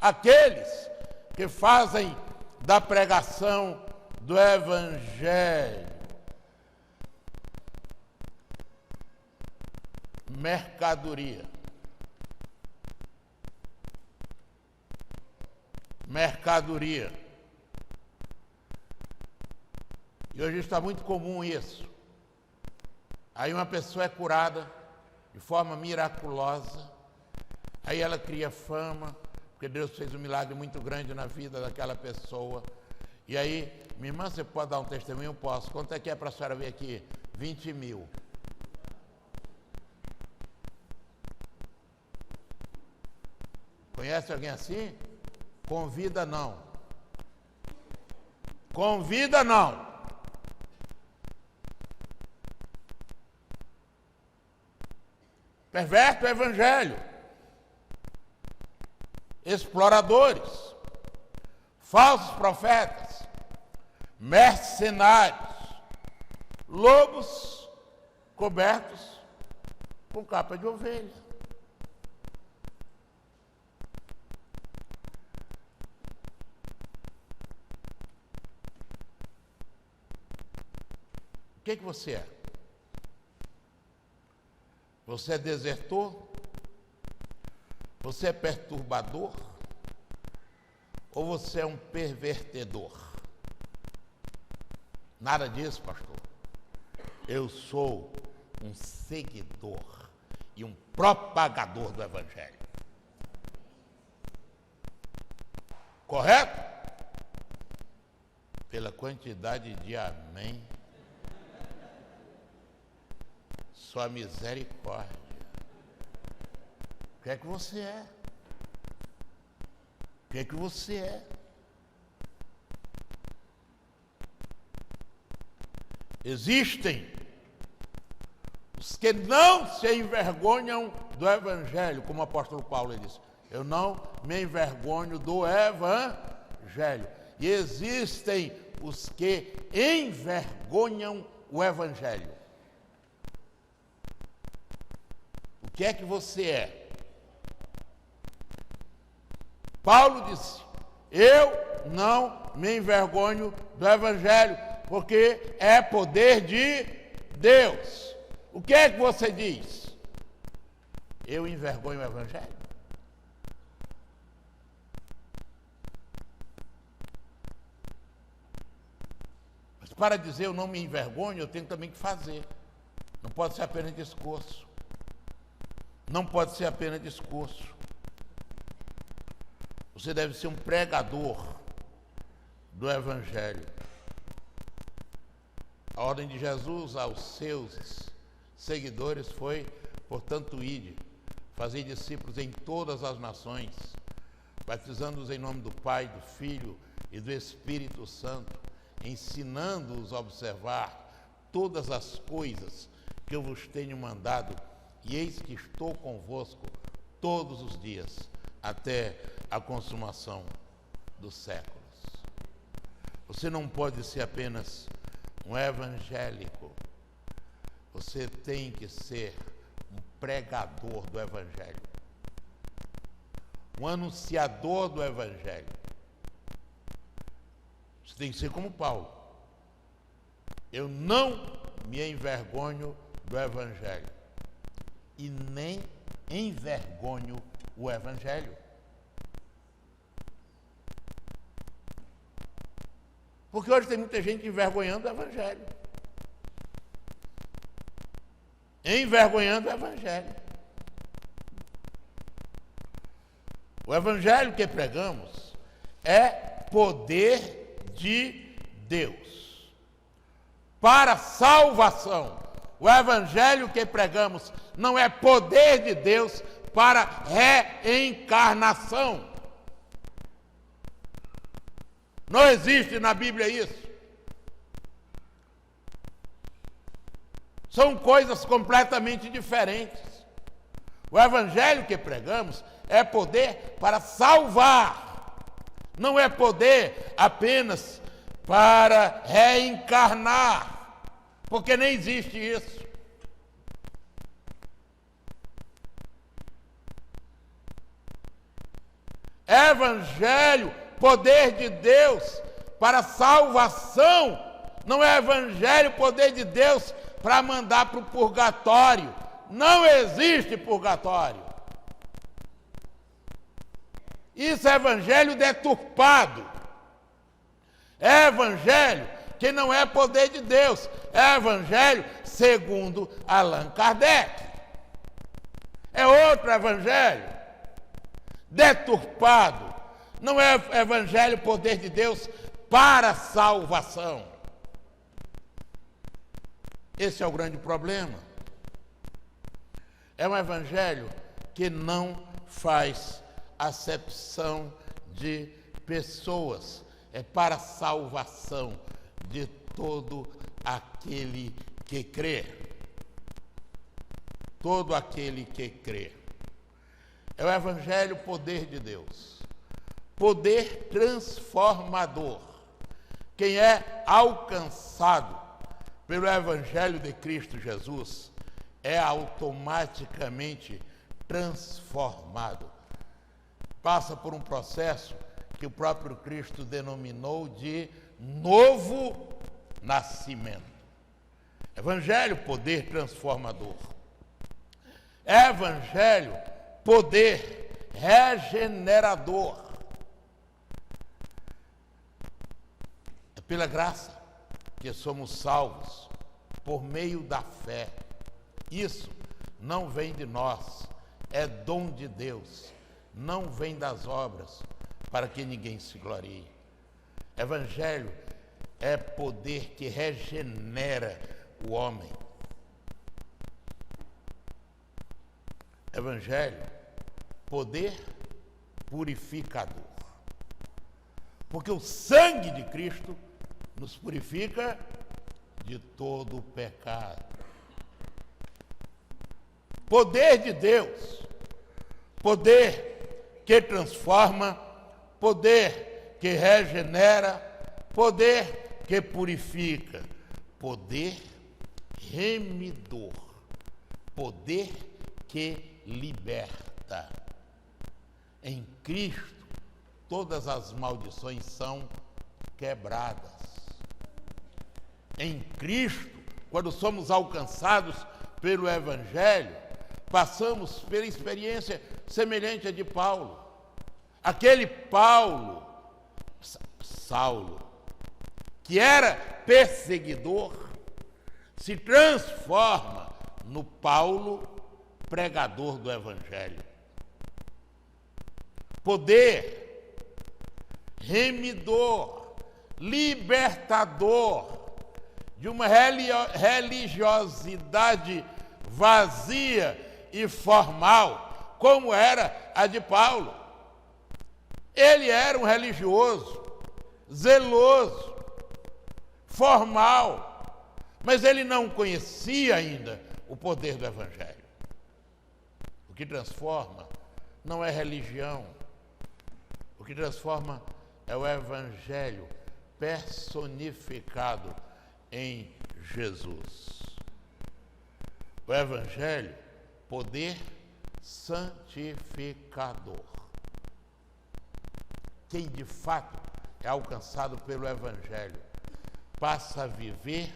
aqueles que fazem da pregação do Evangelho mercadoria. Mercadoria. E hoje está muito comum isso. Aí uma pessoa é curada de forma miraculosa, aí ela cria fama, porque Deus fez um milagre muito grande na vida daquela pessoa. E aí, minha irmã, você pode dar um testemunho? Eu posso. Quanto é que é para a senhora vir aqui? 20 mil. Conhece alguém assim? Convida não. Convida não. Perverte o Evangelho. Exploradores, falsos profetas, mercenários, lobos cobertos com capa de ovelha. O que você é? Você é desertor? Você é perturbador? Ou você é um pervertedor? Nada disso, pastor. Eu sou um seguidor e um propagador do Evangelho. Correto? Pela quantidade de amém. Sua misericórdia. O que é que você é? O que é que você é? Existem os que não se envergonham do Evangelho, como o apóstolo Paulo disse. Eu não me envergonho do Evangelho. E existem os que envergonham o Evangelho. O que é que você é? Paulo disse, eu não me envergonho do Evangelho, porque é poder de Deus. O que é que você diz? Eu envergonho o Evangelho? Mas para dizer eu não me envergonho, eu tenho também que fazer. Não pode ser apenas discurso. Não pode ser apenas discurso. Você deve ser um pregador do Evangelho. A ordem de Jesus aos seus seguidores foi, portanto, ide, fazei discípulos em todas as nações, batizando-os em nome do Pai, do Filho e do Espírito Santo, ensinando-os a observar todas as coisas que eu vos tenho mandado, e eis que estou convosco todos os dias, até a consumação dos séculos. Você não pode ser apenas um evangélico, você tem que ser um pregador do Evangelho, um anunciador do Evangelho. Você tem que ser como Paulo. Eu não me envergonho do Evangelho e nem envergonho o Evangelho. Porque hoje tem muita gente envergonhando o Evangelho. Envergonhando o Evangelho. O Evangelho que pregamos é poder de Deus para salvação. O Evangelho que pregamos não é poder de Deus para reencarnação. Não existe na Bíblia isso. São coisas completamente diferentes. O Evangelho que pregamos é poder para salvar. Não é poder apenas para reencarnar, porque nem existe isso. Evangelho, poder de Deus para salvação, não é Evangelho, poder de Deus para mandar para o purgatório. Não existe purgatório. Isso é evangelho deturpado. É evangelho que não é poder de Deus. É evangelho segundo Allan Kardec. É outro evangelho deturpado. Não é evangelho poder de Deus para salvação. Esse é o grande problema. É um evangelho que não faz acepção de pessoas. É para a salvação de todo aquele que crê. Todo aquele que crê. É o evangelho poder de Deus. Poder transformador. Quem é alcançado pelo evangelho de Cristo Jesus é automaticamente transformado. Passa por um processo que o próprio Cristo denominou de novo nascimento. Evangelho, poder transformador. Evangelho, poder regenerador. É pela graça que somos salvos, por meio da fé. Isso não vem de nós, é dom de Deus, não vem das obras, para que ninguém se glorie. Evangelho é poder que regenera o homem. Evangelho, poder purificador. Porque o sangue de Cristo nos purifica de todo o pecado. Poder de Deus, poder que transforma, poder que regenera, poder que purifica, poder remidor, poder que liberta. Em Cristo, todas as maldições são quebradas. Em Cristo, quando somos alcançados pelo Evangelho, passamos pela experiência semelhante à de Paulo. Aquele Paulo, Saulo, que era perseguidor, se transforma no Paulo, pregador do Evangelho. Poder, remidor, libertador de uma religiosidade vazia e formal, como era a de Paulo. Ele era um religioso, zeloso, formal, mas ele não conhecia ainda o poder do Evangelho. O que transforma não é religião, o que transforma é o Evangelho personificado em Jesus. O Evangelho, poder santificador. Quem de fato é alcançado pelo Evangelho passa a viver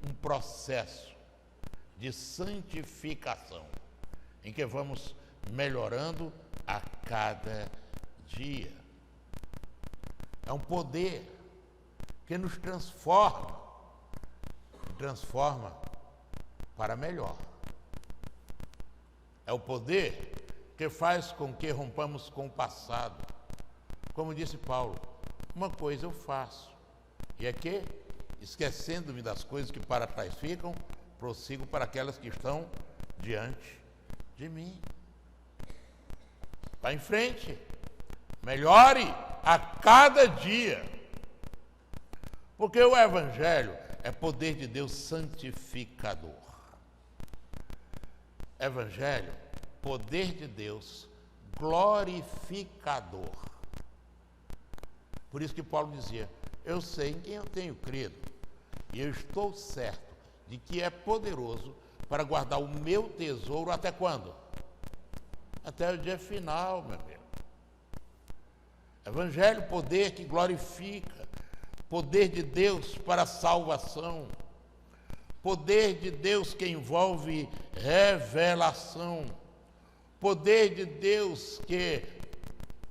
um processo de santificação, em que vamos melhorando a cada dia. É um poder que nos transforma para melhor. É o poder que faz com que rompamos com o passado. Como disse Paulo, uma coisa eu faço, e é que, esquecendo-me das coisas que para trás ficam, prossigo para aquelas que estão diante de mim. Vá em frente, melhore a cada dia, porque o Evangelho é poder de Deus santificador. Evangelho, poder de Deus glorificador. Por isso que Paulo dizia, eu sei em quem eu tenho crido, e eu estou certo de que é poderoso para guardar o meu tesouro até quando? Até o dia final, meu amigo. Evangelho, poder que glorifica, poder de Deus para a salvação, poder de Deus que envolve revelação, poder de Deus que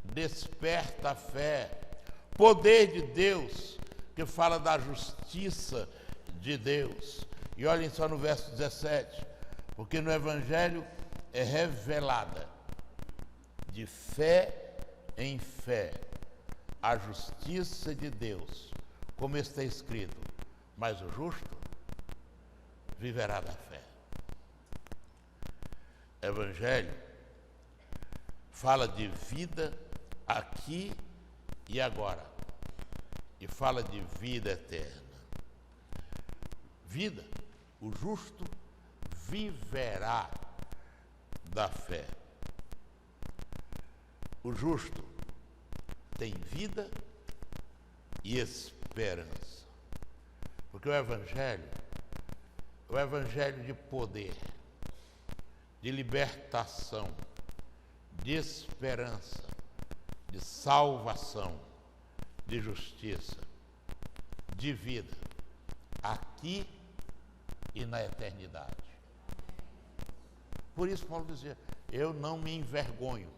desperta a fé, poder de Deus que fala da justiça de Deus. E olhem só no verso 17, porque no Evangelho é revelada de fé em fé a justiça de Deus, como está escrito, mas o justo viverá da fé. Evangelho fala de vida aqui e agora, e fala de vida eterna. Vida, o justo viverá da fé. O justo tem vida e esperança. Porque o Evangelho de poder, de libertação, de esperança, de salvação, de justiça, de vida, aqui e na eternidade. Por isso Paulo dizia, eu não me envergonho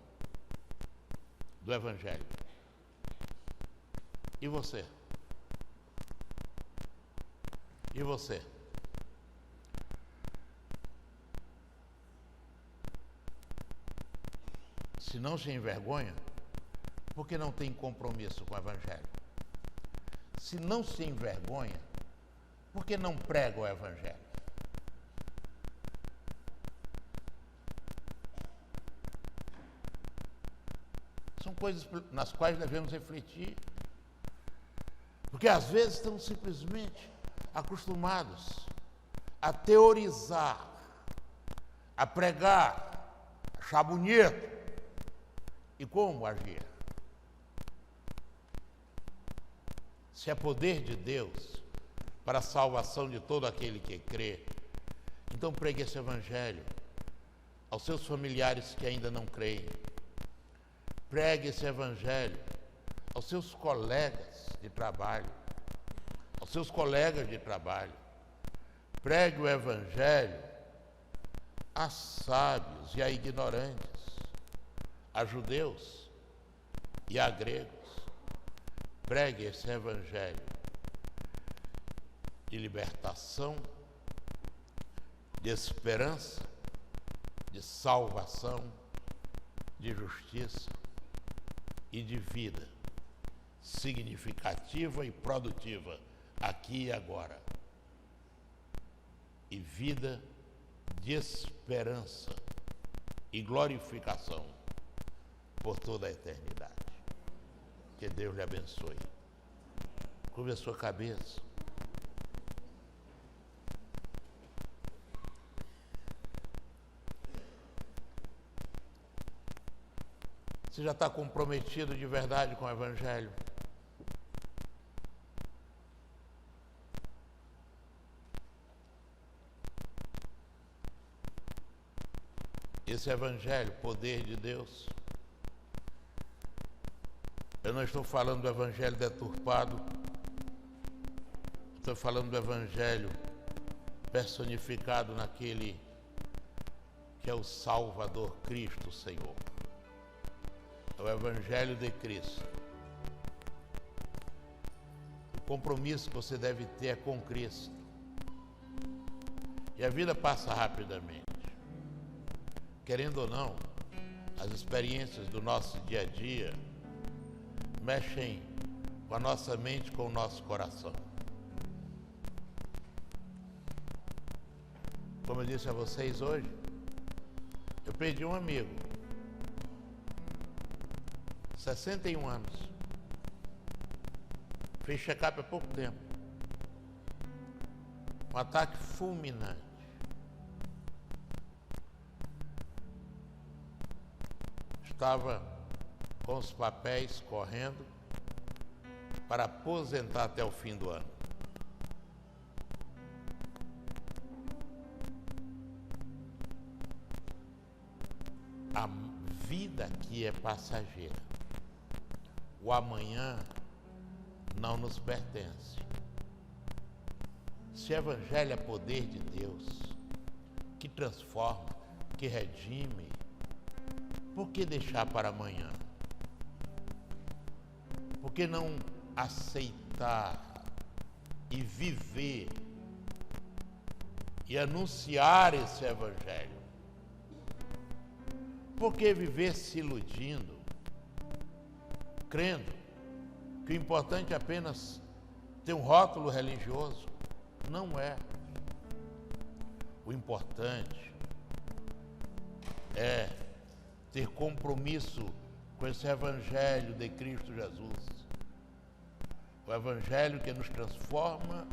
do Evangelho. E você? E você? Se não se envergonha, porque não tem compromisso com o Evangelho. Se não se envergonha, porque não prega o Evangelho. São coisas nas quais devemos refletir. Porque às vezes estamos simplesmente acostumados a teorizar, a pregar, a achar bonito. E como agir? Se é poder de Deus para a salvação de todo aquele que crê, então pregue esse Evangelho aos seus familiares que ainda não creem. Pregue esse Evangelho aos seus colegas de trabalho, aos seus colegas de trabalho. Pregue o Evangelho a sábios e a ignorantes, a judeus e a gregos. Pregue esse Evangelho de libertação, de esperança, de salvação, de justiça e de vida significativa e produtiva aqui e agora. E vida de esperança e glorificação por toda a eternidade. Que Deus lhe abençoe. Curve a sua cabeça. Você já está comprometido de verdade com o Evangelho? esse evangelho, poder de Deus. Eu não estou falando do evangelho deturpado, estou falando do evangelho personificado naquele que é o Salvador, Cristo, Senhor. É o evangelho de Cristo. O compromisso que você deve ter é com Cristo. E a vida passa rapidamente. Querendo ou não, as experiências do nosso dia a dia mexem com a nossa mente, com o nosso coração. Como eu disse a vocês hoje, eu perdi um amigo, 61 anos, fez check-up há pouco tempo, um ataque fulminante. Estava com os papéis correndo para aposentar até o fim do ano. A vida aqui é passageira. O amanhã não nos pertence. Se o evangelho é poder de Deus, que transforma, que redime, por que deixar para amanhã? Por que não aceitar e viver e anunciar esse evangelho? Por que viver se iludindo, crendo que o importante é apenas ter um rótulo religioso? Não é. O importante é ter compromisso com esse evangelho de Cristo Jesus. O evangelho que nos transforma,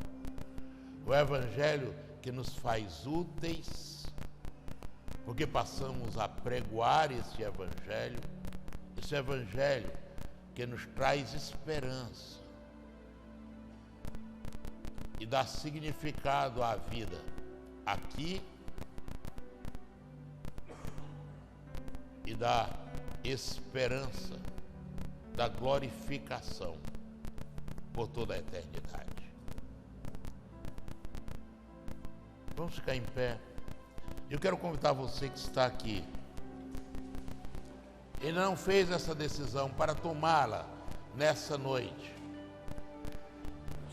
o evangelho que nos faz úteis, porque passamos a pregoar esse evangelho que nos traz esperança e dá significado à vida aqui e dá esperança da glorificação por toda a eternidade. Vamos ficar em pé. Eu quero convidar você que está aqui. Ele não fez essa decisão para tomá-la nessa noite.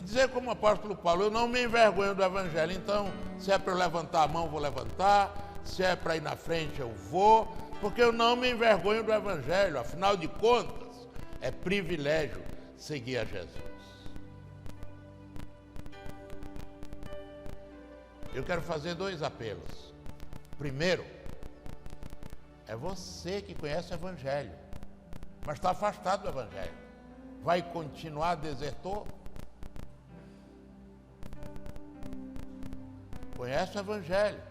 Dizer como o apóstolo Paulo, eu não me envergonho do evangelho. Então, se é para eu levantar a mão, eu vou levantar. Se é para ir na frente, eu vou. Porque eu não me envergonho do evangelho. Afinal de contas, é privilégio seguir a Jesus. Eu quero fazer 2 apelos. Primeiro, é você que conhece o evangelho, mas está afastado do evangelho. Vai continuar desertor? Conhece o evangelho,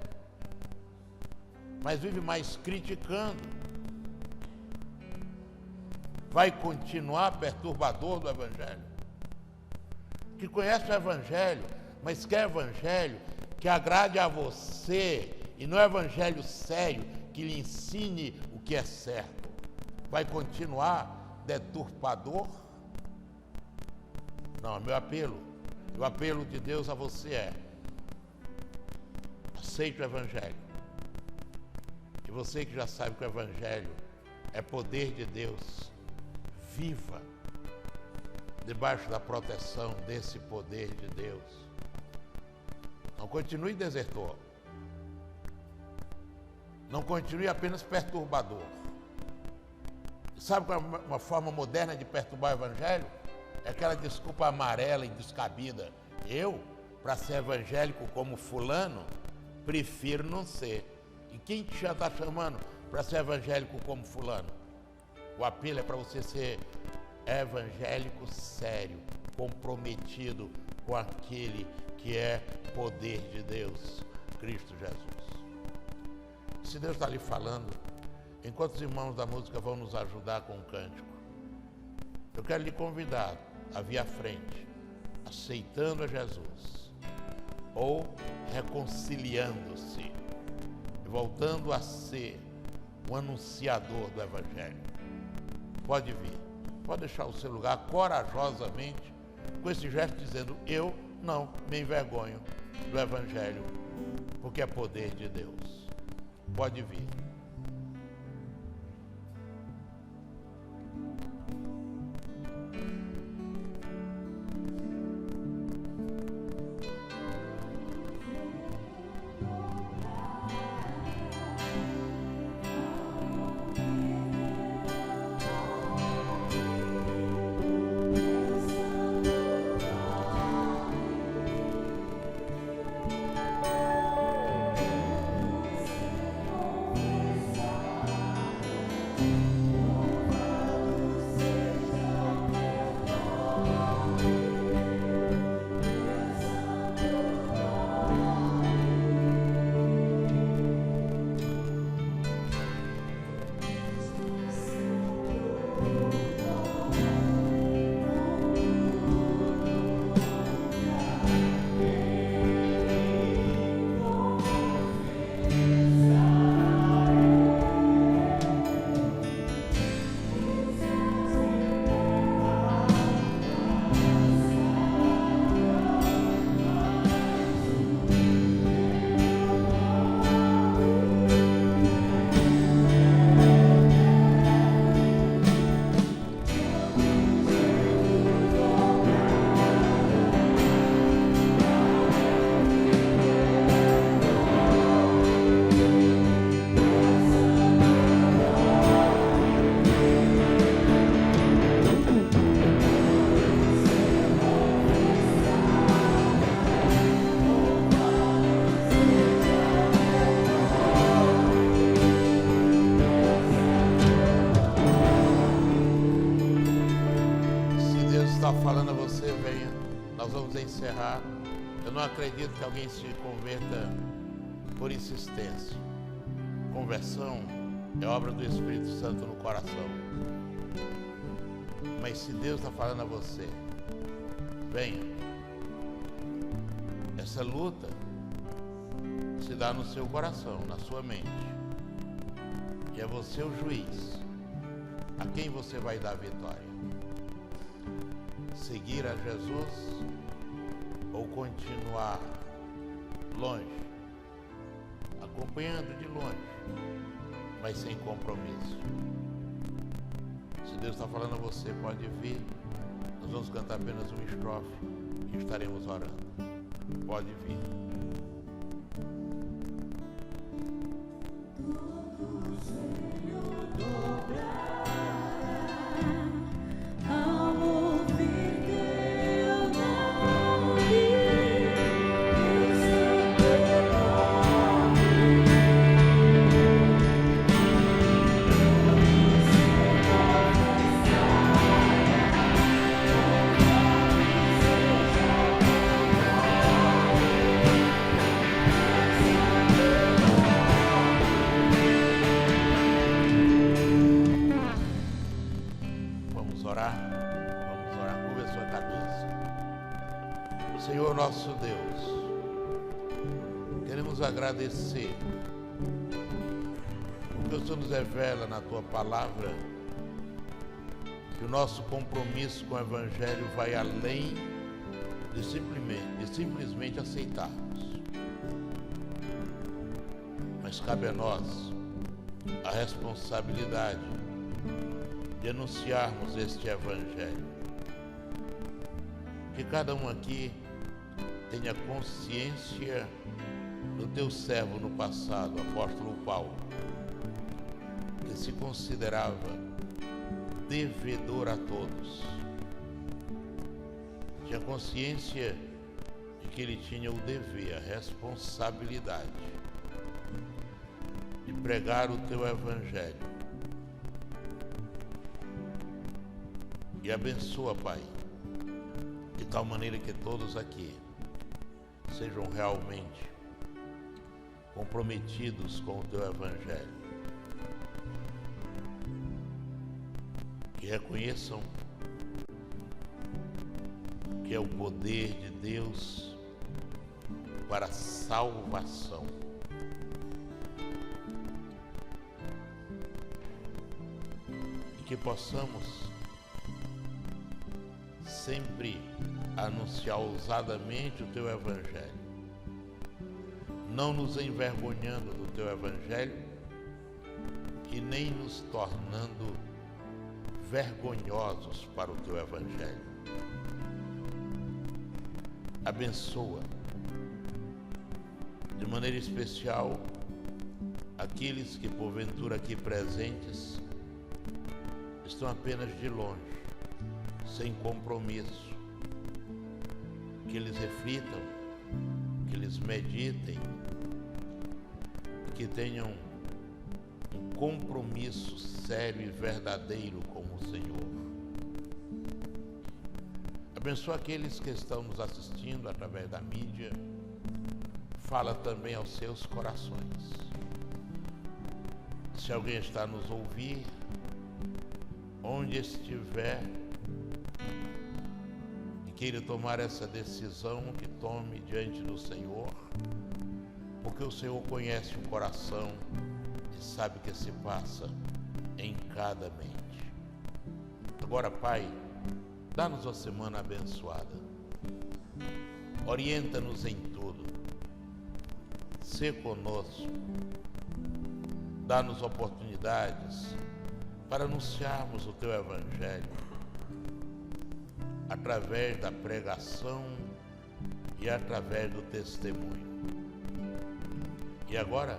mas vive mais criticando. Vai continuar perturbador do evangelho? Que conhece o evangelho, mas quer evangelho que agrade a você, e não é evangelho sério, que lhe ensine o que é certo. Vai continuar deturpador? Não, meu apelo, o apelo de Deus a você é: aceite o evangelho. E você que já sabe que o evangelho é poder de Deus, viva debaixo da proteção desse poder de Deus. Não continue desertor. Não continue apenas perturbador. Sabe qual é uma forma moderna de perturbar o evangelho? É aquela desculpa amarela e descabida. Eu, para ser evangélico como fulano, prefiro não ser. E quem já está chamando para ser evangélico como fulano? O apelo é para você ser evangélico sério, comprometido com aquele que é poder de Deus, Cristo Jesus. Se Deus está lhe falando, enquanto os irmãos da música vão nos ajudar com o cântico, eu quero lhe convidar a vir à frente, aceitando a Jesus, ou reconciliando-se, voltando a ser um anunciador do Evangelho. Pode vir, pode deixar o seu lugar corajosamente, com esse gesto dizendo: eu não me envergonho do Evangelho, porque é poder de Deus. Pode vir. Falando a você, venha, nós vamos encerrar. Eu não acredito que alguém se converta por insistência. Conversão é obra do Espírito Santo no coração. Mas se Deus está falando a você, venha. Essa luta se dá no seu coração, na sua mente. E é você o juiz. A quem você vai dar a vitória? Seguir a Jesus ou continuar longe, acompanhando de longe, mas sem compromisso? Se Deus está falando a você, pode vir. Nós vamos cantar apenas uma estrofe e estaremos orando. Pode vir. Senhor nosso Deus, queremos agradecer porque o Senhor nos revela na Tua Palavra que o nosso compromisso com o Evangelho vai além de simplesmente aceitarmos. Mas cabe a nós a responsabilidade de anunciarmos este Evangelho. Que cada um aqui tenha consciência do teu servo no passado, apóstolo Paulo, que se considerava devedor a todos. Tinha consciência de que ele tinha o dever, a responsabilidade de pregar o teu Evangelho. E abençoa, Pai, de tal maneira que todos aqui sejam realmente comprometidos com o teu Evangelho, que reconheçam que é o poder de Deus para a salvação. que possamos sempre anunciar ousadamente o Teu Evangelho, não nos envergonhando do Teu Evangelho e nem nos tornando vergonhosos para o Teu Evangelho. Abençoa de maneira especial aqueles que porventura aqui presentes estão apenas de longe, sem compromisso, que eles reflitam, que eles meditem, que tenham um compromisso sério e verdadeiro com o Senhor. Abençoa aqueles que estão nos assistindo através da mídia, fala também aos seus corações. Se alguém está a nos ouvir, onde estiver, e queira tomar essa decisão, que tome diante do Senhor, porque o Senhor conhece o coração e sabe o que se passa em cada mente. Agora, Pai, dá-nos uma semana abençoada, orienta-nos em tudo, sê conosco, dá-nos oportunidades para anunciarmos o Teu Evangelho através da pregação e através do testemunho. E agora,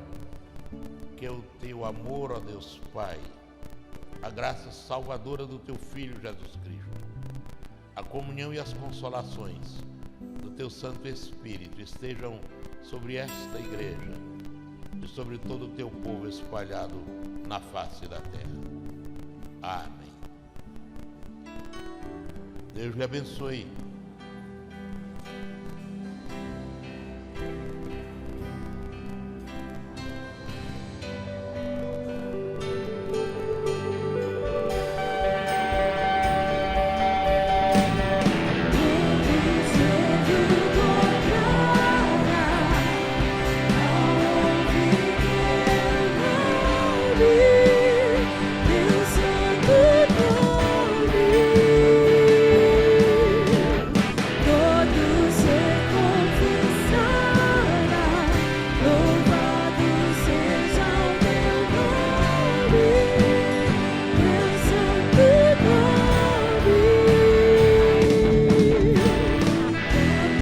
que o Teu amor, ó Deus Pai, a graça salvadora do Teu Filho Jesus Cristo, a comunhão e as consolações do Teu Santo Espírito estejam sobre esta igreja e sobre todo o Teu povo espalhado na face da terra. Amém. Deus lhe abençoe.